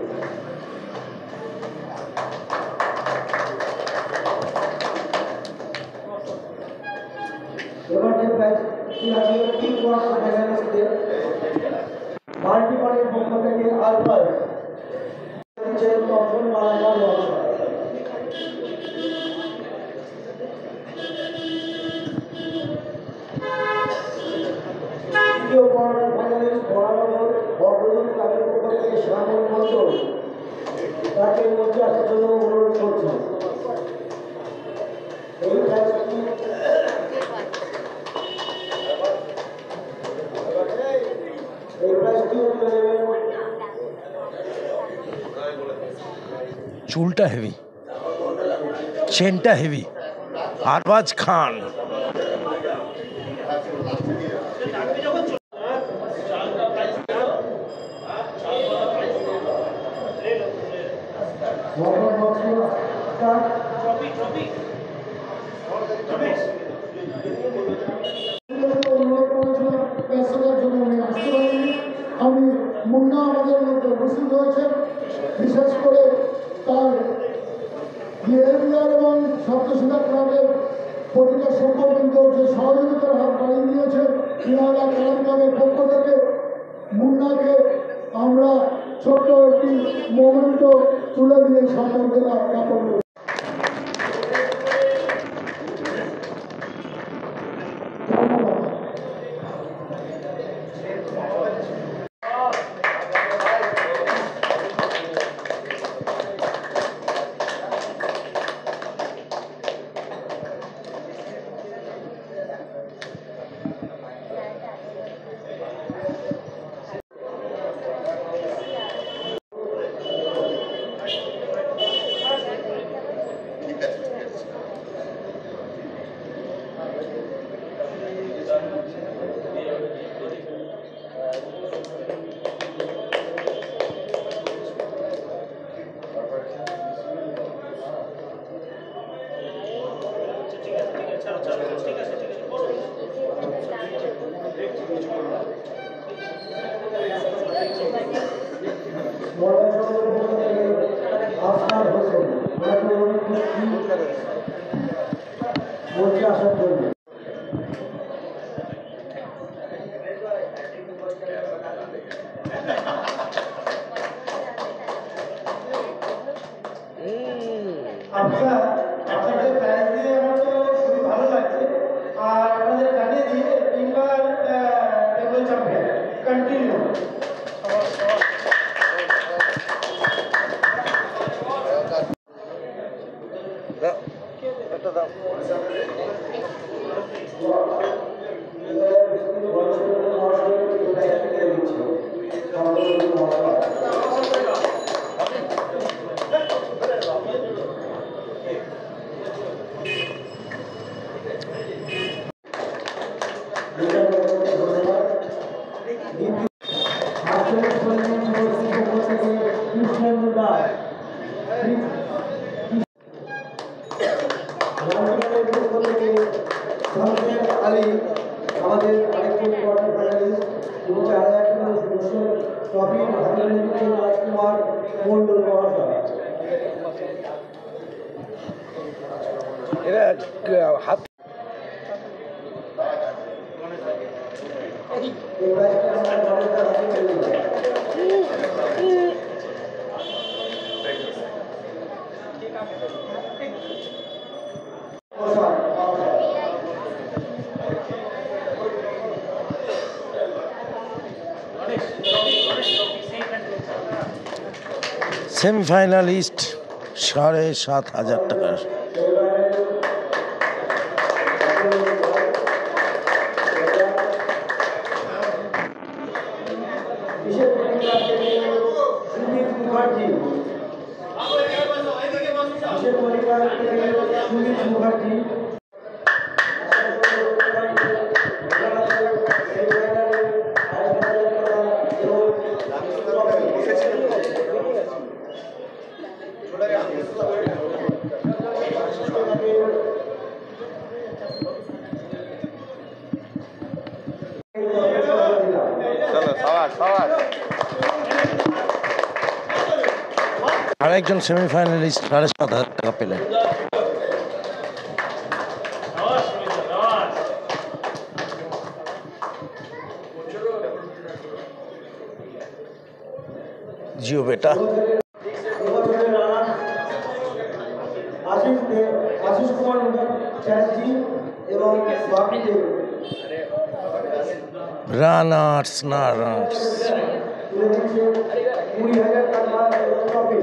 এবার যে প্রাইজটি আছে টিম ওয়ার্ক ফাইনালিস্টে মাল্টিপালের পক্ষ থেকে আলফাস দিচ্ছেন তপন মালাকার মহাশয়। দ্বিতীয় কোয়ার্টার ফাইনালিস্ট বরাবর বর্ধমান ক্লাবের পক্ষ থেকে শ্যামল মন্ডল, তাকে মঞ্চে আসার জন্য অনুরোধ করছি। এই প্রাইজটি চুলটা হেভি, চেনটা হেভি। আরবাজ খান আমি মুন্না আমাদের মধ্যে উপস্থিত হয়েছে, বিশেষ করে তার বিহেভিয়ার এবং সপ্তশিলা ক্লাবের প্রতিটা সভ্যবৃন্দ যে সহযোগিতার হাত বাড়িয়ে দিয়েছে বিহালা ক্লাব ক্লাবের পক্ষ থেকে মুন্নাকে আমরা ছোট্ট একটি মোমেন্টো তুলে দিয়ে সম্বর্ধনা জ্ঞাপন করি। ধন্যবাদ। মডার্ন সমাজের পক্ষ থেকে আফসার হোসেন ওনাকে অনেক খুশি মঞ্চে আসার জন্য। আপনাদের প্রাইজ দিয়ে আমার তো খুবই ভালো লাগছে, আর আপনাদের জানিয়ে দিয়ে 3 বার টেবিল চ্যাম্পিয়ন কন্টিনিউ। আলী আমাদের আরেকজন কোয়ার্টার ফাইনালিস্ট এবং আরো একজন ট্রফি রাজকুমার মন্ডল মহাশয়। এরা হাত সেমিফাইনালিস্ট 7,500 টাকার। আরেকজন সেমিফাইনালিস্ট 7,500 টাকা পেলেন। জিও বেটা আশিস কুমার চ্যাটার্জি এবং বাপি দেব রানার্স না রানার্স 20,000 টাকা ট্রফি।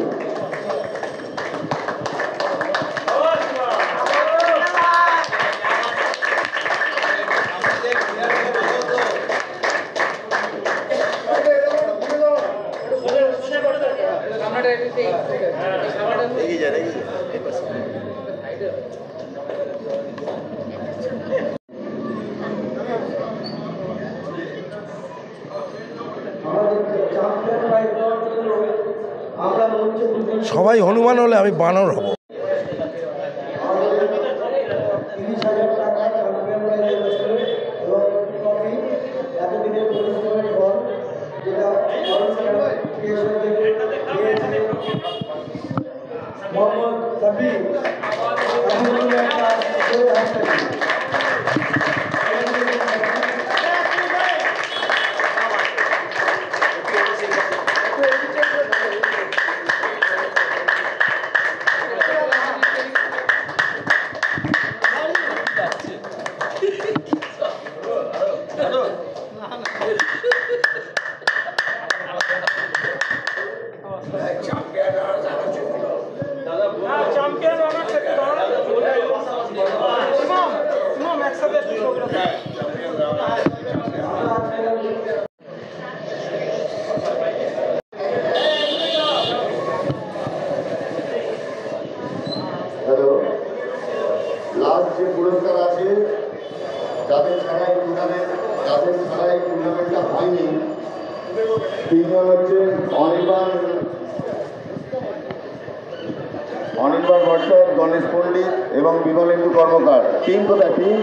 সবাই হনুমান হলে আমি বানর হব। লাস্ট যে পুরস্কার আছে যাদের ছাড়া এই টুর্নামেন্টটা হয়নি, তিনজন হচ্ছে অনির্বাণ ভট্টাচার্য, গণেশ পণ্ডিত এবং বিমলেন্দু কর্মকার। টিম কোথায়? টিম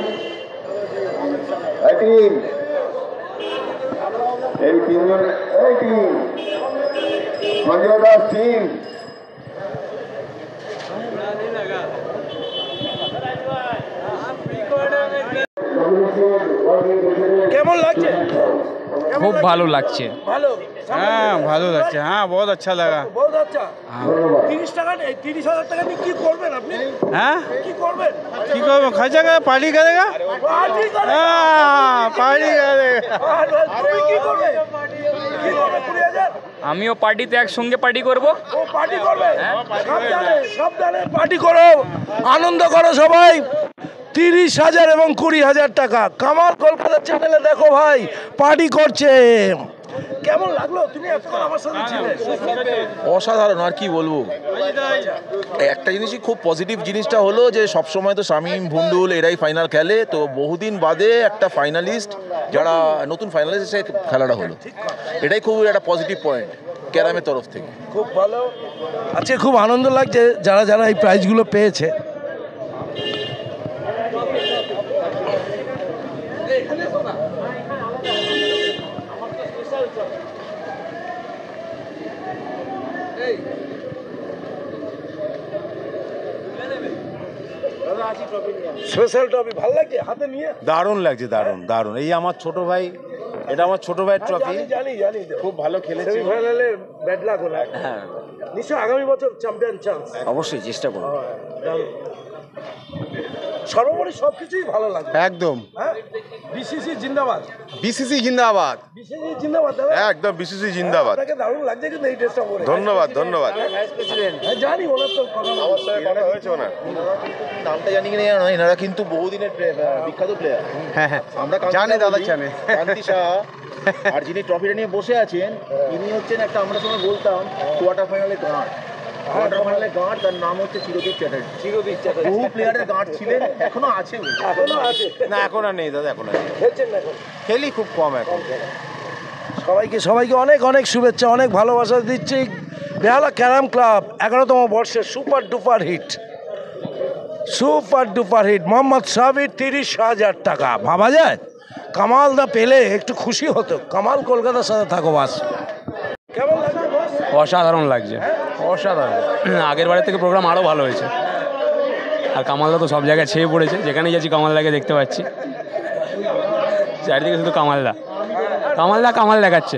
এই তিনজন, এই টিম Sanjay Das team. কেমন লাগছে? খুব ভালো লাগছে। ভালো? हाँ ভালো লাগছে, हाँ बहुत अच्छा लगा। बहुत अच्छा। 30 টাকা 30,000 টাকা দিয়ে কি করবেন আপনি? हाँ কি করবেন? কি করবো, খরচা করে পার্টি করেগা। পার্টি করে? हाँ पार्टी करेगा। তুমি কি করবে? কি করবে 20,000? আমিও পার্টিতে একসঙ্গে পার্টি করব। ও পার্টি করবে? সাবধানে পার্টি করো, আনন্দ করো সবাই। 30,000 এবং 20,000 টাকা কামাল কলকাতা চ্যানেলে দেখো ভাই, পার্টি করছে। কেমন লাগলো? তুমি এতক্ষণ আমার সাথে ছিলে। অসাধারণ, আর কি বলবো। একটা জিনিসই খুব পজিটিভ জিনিসটা হলো যে সবসময় তো শামীম ভুন্ডুল এরাই ফাইনাল খেলে, তো বহুদিন বাদে একটা ফাইনালিস্ট, যারা নতুন ফাইনালিস্ট এসে খেলাটা হলো, এটাই খুব একটা পজিটিভ পয়েন্ট ক্যারামের তরফ থেকে। খুব ভালো। আজকে খুব আনন্দ লাগছে যারা যারা এই প্রাইজগুলো পেয়েছে। স্পেশাল ট্রফি ভালো লাগছে হাতে নিয়ে? দারুণ লাগছে, দারুণ দারুণ। এই আমার ছোট ভাই, এটা আমার ছোট ভাইয়ের ট্রফি। জানি জানি খুব ভালো খেলেছে। সেমিফাইনালে ব্যাড লাক হলো। হ্যাঁ, নিশ্চয় আগামী বছর চ্যাম্পিয়ন চান্স। অবশ্যই চেষ্টা করব। সর্বোপরি সবকিছুই ভালো লাগবে একদম। হ্যাঁ, বিসিসি জিন্দাবাদ। বিসিসি জিন্দাবাদ। বিসিসি জিন্দাবাদ দাদা। একদম বিসিসি জিন্দাবাদ। আপনাকে দারুণ লাগছে কিন্তু এই ড্রেসটা পরে। ধন্যবাদ ধন্যবাদ। হ্যাঁ জানি, ওনার তো কথা হয়েছে ওনার। নামটা জানি কি না জানো, এনারা কিন্তু বহুদিনের বিখ্যাত প্লেয়ার। হ্যাঁ হ্যাঁ আমরা জানি দাদা, জানি। কান্তি শাহ আর যিনি ট্রফিটা নিয়ে বসে আছেন, ইনি হচ্ছেন একটা, আমরা সময় বলতাম কোয়ার্টার ফাইনালে গার্ড। কোয়ার্টার ফাইনালে গার্ড, তার নাম হচ্ছে চিরদীপ চ্যাটার্জি। চিরদীপ চ্যাটার্জি বহু প্লেয়ারের গার্ড ছিলেন, এখনো আছে। এখনো আছে? না এখন আর নেই দাদা, এখন আর নেই। খেলছেন না এখন? খেলি খুব কম এখন। সবাইকে অনেক অনেক শুভেচ্ছা, অনেক ভালোবাসা দিচ্ছি। বেহালা ক্যারাম ক্লাব 11তম বর্ষের super duper hit, super duper hit Mohammad Sabir 30,000 টাকা। ভাবা যায়? কামালদা পেলে একটু খুশি হতো। কামাল কলকাতার সাথে থাকো বাস। কেমন লাগছে? অসাধারণ লাগছে, অসাধারণ। আগের বারের থেকে প্রোগ্রাম আরও ভালো হয়েছে। আর কামালদা তো সব জায়গায় ছেয়ে পড়েছে, যেখানেই যাচ্ছি কামালদাকে দেখতে পাচ্ছি। চারিদিকে শুধু কামালদা কামালদা কামাল দেখাচ্ছে।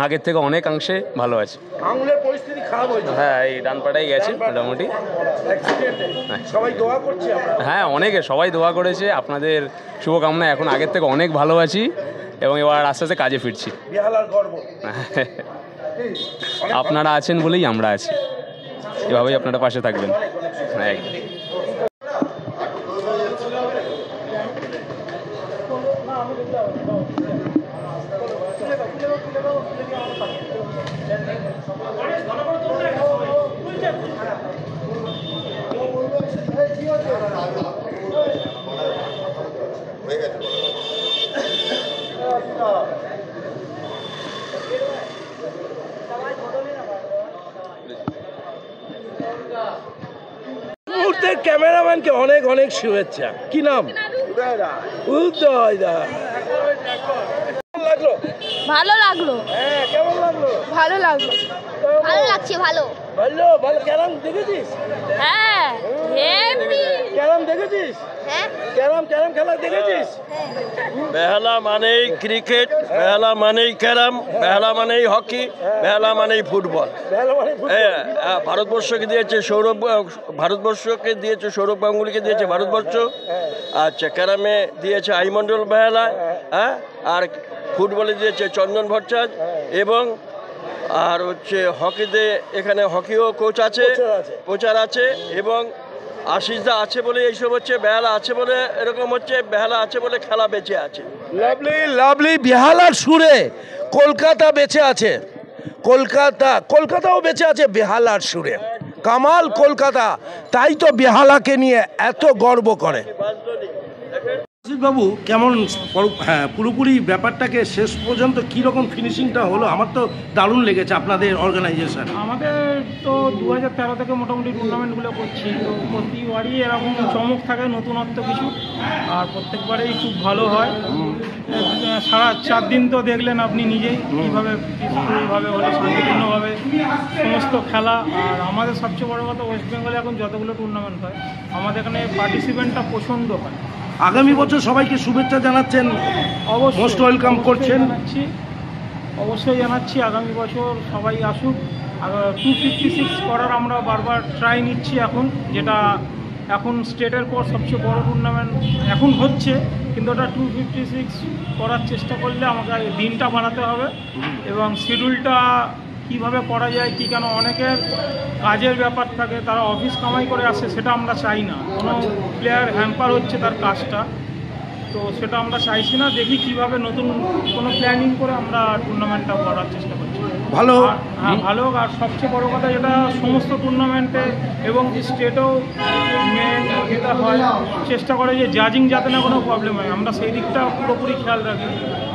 আগের থেকে অনেকাংশে ভালো আছে। আঙুলের পরিস্থিতি খারাপ হয়েছে। হ্যাঁ, এই ডান পাটাই গেছে মোটামুটি। সবাই দোয়া করছে। হ্যাঁ, অনেকে সবাই দোয়া করেছে, আপনাদের শুভকামনা। এখন আগের থেকে অনেক ভালো আছি এবং এবার আস্তে আস্তে কাজে ফিরছি। বেহালার গর্ব। আপনারা আছেন বলেই আমরা আছি, এভাবেই আপনারা পাশে থাকবেন। হ্যাঁ, মুহূর্তের ক্যামেরাম্যানকে অনেক অনেক শুভেচ্ছা। কি নাম? উদয় দা। লাগলো? ভালো লাগলো। হ্যাঁ, কেমন লাগলো? ভালো লাগলো। ভালো লাগছে। ভালো ভালো ভালো। ক্যারাম দেখেছিস? হ্যাঁ, হেভি। ক্যারাম দেখেছিস? হ্যাঁ, ক্যারাম খেলা দেখেছিস? বেহালা মানেই ক্রিকেট, বেহালা মানেই ক্যারাম, বেহালা মানেই হকি, বেহালা মানেই ফুটবল। ভারতবর্ষকে দিয়েছে সৌরভ গাঙ্গুলিকে দিয়েছে ভারতবর্ষ। আচ্ছা, ক্যারামে দিয়েছে আইমন্ডল বেহালা, হ্যাঁ, আর ফুটবলে দিয়েছে চন্দন ভট্টাচার্য, এবং আর হচ্ছে হকিতে এখানে হকিও কোচার আছে, এবং আশিসদা আছে বলে এইসব হচ্ছে, বেহালা আছে বলে এরকম হচ্ছে, বেহালা আছে বলে খেলা বেঁচে আছে। Lovely lovely. বেহালার সুরে কলকাতা বেঁচে আছে, কলকাতাও বেঁচে আছে বেহালার সুরে। কামাল কলকাতা, তাই তো বেহালাকে নিয়ে এত গর্ব করে। বাবু কেমন পুরোপুরি ব্যাপারটাকে শেষ পর্যন্ত কীরকম ফিনিশিংটা হলো? আমার তো দারুণ লেগেছে আপনাদের অর্গানাইজেশন। আমাদের তো 2013 থেকে মোটামুটি টুর্নামেন্টগুলো করছি, তো প্রতিবারই এরকম চমক থাকে, নতুনত্ব কিছু, আর প্রত্যেকবারেই খুব ভালো হয়। সারা 4 দিন তো দেখলেন আপনি নিজেই কীভাবে পিসফুলভাবে হলো, শান্তিপূর্ণভাবে সমস্ত খেলা। আর আমাদের সবচেয়ে বড় কথা, ওয়েস্ট বেঙ্গলে এখন যতগুলো টুর্নামেন্ট হয় আমাদের এখানে পার্টিসিপেন্টটা পছন্দ হয়। আগামী বছর সবাইকে শুভেচ্ছা জানাচ্ছেন, অবশ্যই মোস্ট ওয়েলকাম করছেন। অবশ্যই জানাচ্ছি আগামী বছর সবাই আসুক। 256 করার আমরা বারবার ট্রাই নিচ্ছি এখন, যেটা এখন স্টেটের পর সবচেয়ে বড় টুর্নামেন্ট এখন হচ্ছে, কিন্তু ওটা 256 করার চেষ্টা করলে আমাকে দিনটা বাড়াতে হবে এবং শিডিউলটা কীভাবে করা যায় কি, কেন অনেকের কাজের ব্যাপার থাকে, তারা অফিস কামাই করে আসে, সেটা আমরা চাই না। কোনো প্লেয়ার হ্যাম্পার হচ্ছে তার কাজটা, তো সেটা আমরা চাইছি না। দেখি কিভাবে নতুন কোনো প্ল্যানিং করে আমরা টুর্নামেন্টটা করার চেষ্টা করছি। ভালো, হ্যাঁ ভালো। আর সবচেয়ে বড় কথা যেটা সমস্ত টুর্নামেন্টে এবং যে স্টেটেও মেন যেটা হয়, চেষ্টা করে যে জাজিং যাতে না কোনো প্রবলেম হয়, আমরা সেই দিকটা পুরোপুরি খেয়াল রাখি।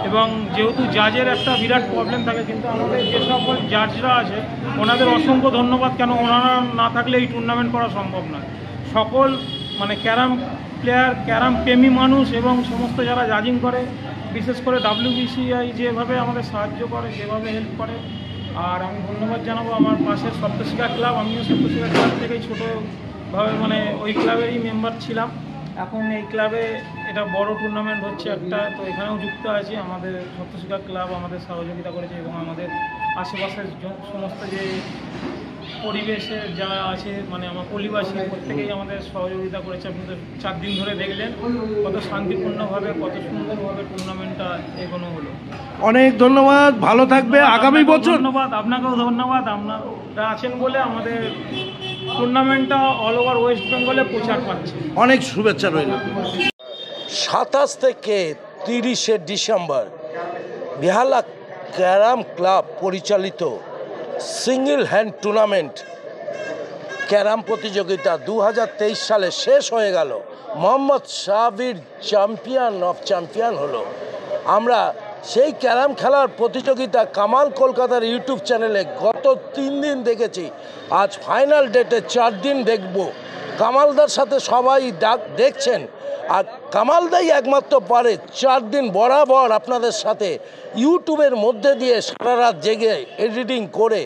এবং যেহেতু জাজের একটা বিরাট প্রবলেম থাকে, কিন্তু আমাদের যে সকল জাজরা আছে ওনাদের অসংখ্য ধন্যবাদ, কেন ওনারা না থাকলে এই টুর্নামেন্ট করা সম্ভব নয়। সকল মানে ক্যারাম প্লেয়ার, ক্যারাম প্রেমী মানুষ এবং সমস্ত যারা জাজিং করে, বিশেষ করে WBCI যেভাবে আমাদের সাহায্য করে, যেভাবে হেল্প করে। আর আমি ধন্যবাদ জানাবো আমার পাশের সপ্তশিখা ক্লাব, আমিও সপ্তশিখা ক্লাব থেকেই ছোটোভাবে মানে ওই ক্লাবেরই মেম্বার ছিলাম। এখন এই ক্লাবে এটা বড় টুর্নামেন্ট হচ্ছে একটা, তো এখানেও যুক্ত আছি। আমাদের সপ্তশিখা ক্লাব আমাদের সহযোগিতা করেছে এবং আমাদের আশেপাশের সমস্ত যে পরিবেশের যারা আছে, মানে আমার পল্লীবাসী, প্রত্যেকেই আমাদের সহযোগিতা করেছে। আপনি তো 4 দিন ধরে দেখলেন কত শান্তিপূর্ণভাবে, কত সুন্দরভাবে টুর্নামেন্টটা এগোনো হলো। অনেক ধন্যবাদ, ভালো থাকবে আগামী বছর। ধন্যবাদ, আপনাকেও ধন্যবাদ। আপনারা আছেন বলে আমাদের টুর্নামেন্টটা অল ওভার ওয়েস্ট বেঙ্গলে প্রচার পাচ্ছে। অনেক শুভেচ্ছা রইল। 27 থেকে 30 ডিসেম্বর বেহালা ক্যারাম ক্লাব পরিচালিত সিঙ্গেল হ্যান্ড টুর্নামেন্ট ক্যারাম প্রতিযোগিতা 2023 সালে শেষ হয়ে গেল। Mohammad Sabir champion of champion হলো। আমরা সেই ক্যারাম খেলার প্রতিযোগিতা কামাল কলকাতার ইউটিউব চ্যানেলে গত 3 দিন দেখেছি, আজ ফাইনাল ডেটে 4 দিন দেখব। কামালদার সাথে সবাই দেখছেন, আর কামালদাই একমাত্র পারে 4 দিন বরাবর আপনাদের সাথে ইউটিউবের মধ্যে দিয়ে সারা রাত জেগে এডিটিং করে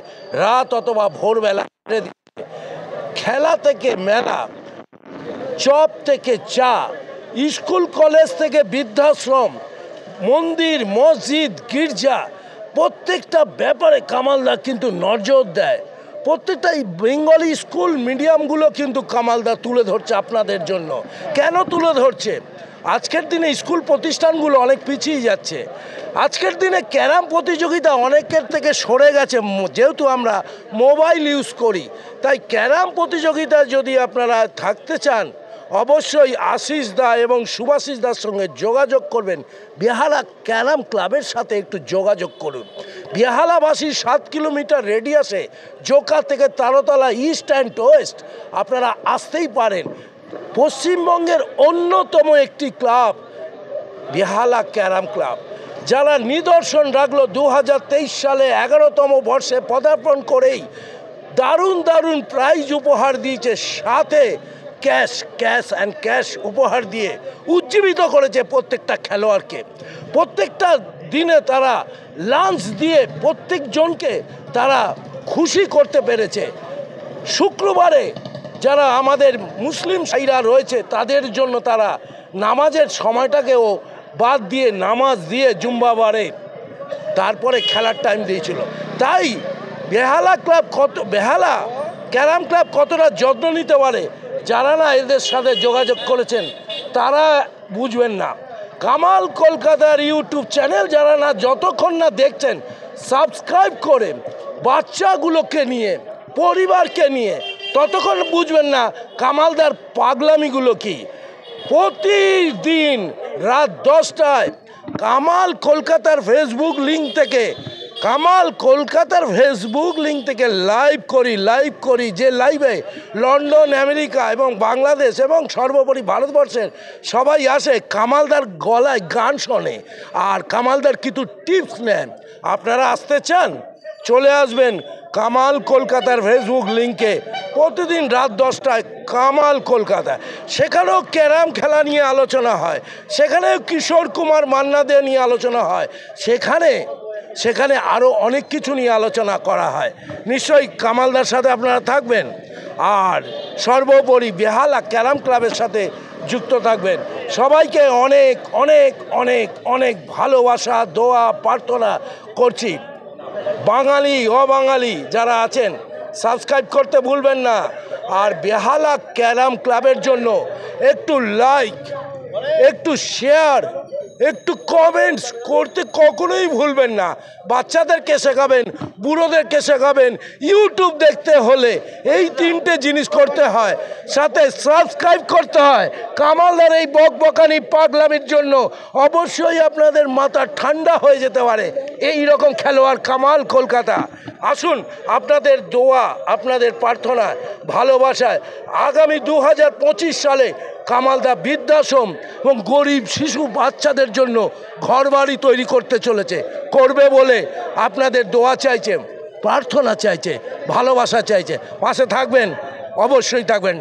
রাত অথবা ভোরবেলা খেলা থেকে মেলা, চপ থেকে চা, স্কুল কলেজ থেকে বৃদ্ধাশ্রম, মন্দির মসজিদ গির্জা, প্রত্যেকটা ব্যাপারে কামালদা কিন্তু নজর দেয়। প্রত্যেকটা বেঙ্গলি স্কুল মিডিয়ামগুলো কিন্তু কামালদা তুলে ধরছে আপনাদের জন্য। কেন তুলে ধরছে? আজকের দিনে স্কুল প্রতিষ্ঠানগুলো অনেক পিছিয়ে যাচ্ছে। আজকের দিনে ক্যারাম প্রতিযোগিতা অনেকের থেকে সরে গেছে, যেহেতু আমরা মোবাইল ইউজ করি। তাই ক্যারাম প্রতিযোগিতা যদি আপনারা থাকতে চান, অবশ্যই আশিস দা এবং সুভাষিস দার সঙ্গে যোগাযোগ করবেন। বেহালা ক্যারাম ক্লাবের সাথে একটু যোগাযোগ করুন। বেহালাবাসীর 7 কিলোমিটার রেডিয়াসে জোকা থেকে তারতলা ইস্ট অ্যান্ড ওয়েস্ট আপনারা আসতেই পারেন। পশ্চিমবঙ্গের অন্যতম একটি ক্লাব বেহালা ক্যারাম ক্লাব, যারা নিদর্শন রাখলো 2023 সালে 11তম বর্ষে পদার্পণ করেই দারুণ দারুণ প্রাইজ উপহার দিয়েছে, সাথে ক্যাশ উপহার দিয়ে উজ্জীবিত করেছে প্রত্যেকটা খেলোয়াড়কে। প্রত্যেকটা দিনে তারা লাঞ্চ দিয়ে প্রত্যেকজনকে তারা খুশি করতে পেরেছে। শুক্রবারে যারা আমাদের মুসলিম ভাইরা রয়েছে তাদের জন্য তারা নামাজের সময়টাকেও বাদ দিয়ে নামাজ দিয়ে জুম্বাবারে তারপরে খেলার টাইম দিয়েছিল। তাই বেহালা ক্যারাম ক্লাব কতটা যত্ন নিতে পারে, যারা না এদের সাথে যোগাযোগ করেছেন তারা বুঝবেন না। কামাল কলকাতার ইউটিউব চ্যানেল যারা না যতক্ষণ না দেখছেন, সাবস্ক্রাইব করে বাচ্চাগুলোকে নিয়ে, পরিবারকে নিয়ে, ততক্ষণ বুঝবেন না কামালদার পাগলামিগুলো কি। প্রতিদিন রাত 10টায় কামাল কলকাতার ফেসবুক লিঙ্ক থেকে লাইভ করি যে লাইভে লন্ডন, আমেরিকা এবং বাংলাদেশ এবং সর্বোপরি ভারতবর্ষের সবাই আসে, কামালদার গলায় গান শোনে আর কামালদার কিছু টিপস নেন। আপনারা আসতে চান, চলে আসবেন কামাল কলকাতার ফেসবুক লিঙ্কে প্রতিদিন রাত 10টায় কামাল কলকাতা, সেখানেও ক্যারাম খেলা নিয়ে আলোচনা হয়, সেখানেও কিশোর কুমার মান্না দে নিয়ে আলোচনা হয়, সেখানে আরও অনেক কিছু নিয়ে আলোচনা করা হয়। নিশ্চয়ই কামালদার সাথে আপনারা থাকবেন, আর সর্বোপরি বেহালা ক্যারাম ক্লাবের সাথে যুক্ত থাকবেন। সবাইকে অনেক অনেক অনেক অনেক ভালোবাসা, দোয়া, প্রার্থনা করছি। বাঙালি অবাঙালি যারা আছেন সাবস্ক্রাইব করতে ভুলবেন না, আর বেহালা ক্যারাম ক্লাবের জন্য একটু লাইক, একটু শেয়ার, একটু কমেন্টস করতে কখনোই ভুলবেন না। বাচ্চাদেরকে শেখাবেন, বুড়োদেরকে শেখাবেন। ইউটিউব দেখতে হলে এই 3টে জিনিস করতে হয়, সাথে সাবস্ক্রাইব করতে হয়। কামালদার এই বকবকানি পাগলামির জন্য অবশ্যই আপনাদের মাথা ঠান্ডা হয়ে যেতে পারে। এই রকম খেলোয়াড় কামাল কলকাতা। আসুন, আপনাদের দোয়া, আপনাদের প্রার্থনা, ভালোবাসায় আগামী 2025 সালে কামালদা বৃদ্ধাশ্রম এবং গরিব শিশু বাচ্চাদের জন্য ঘরবাড়ি তৈরি করতে চলেছে, করবে বলে আপনাদের দোয়া চাইছে, প্রার্থনা চাইছে, ভালোবাসা চাইছে। পাশে থাকবেন, অবশ্যই থাকবেন।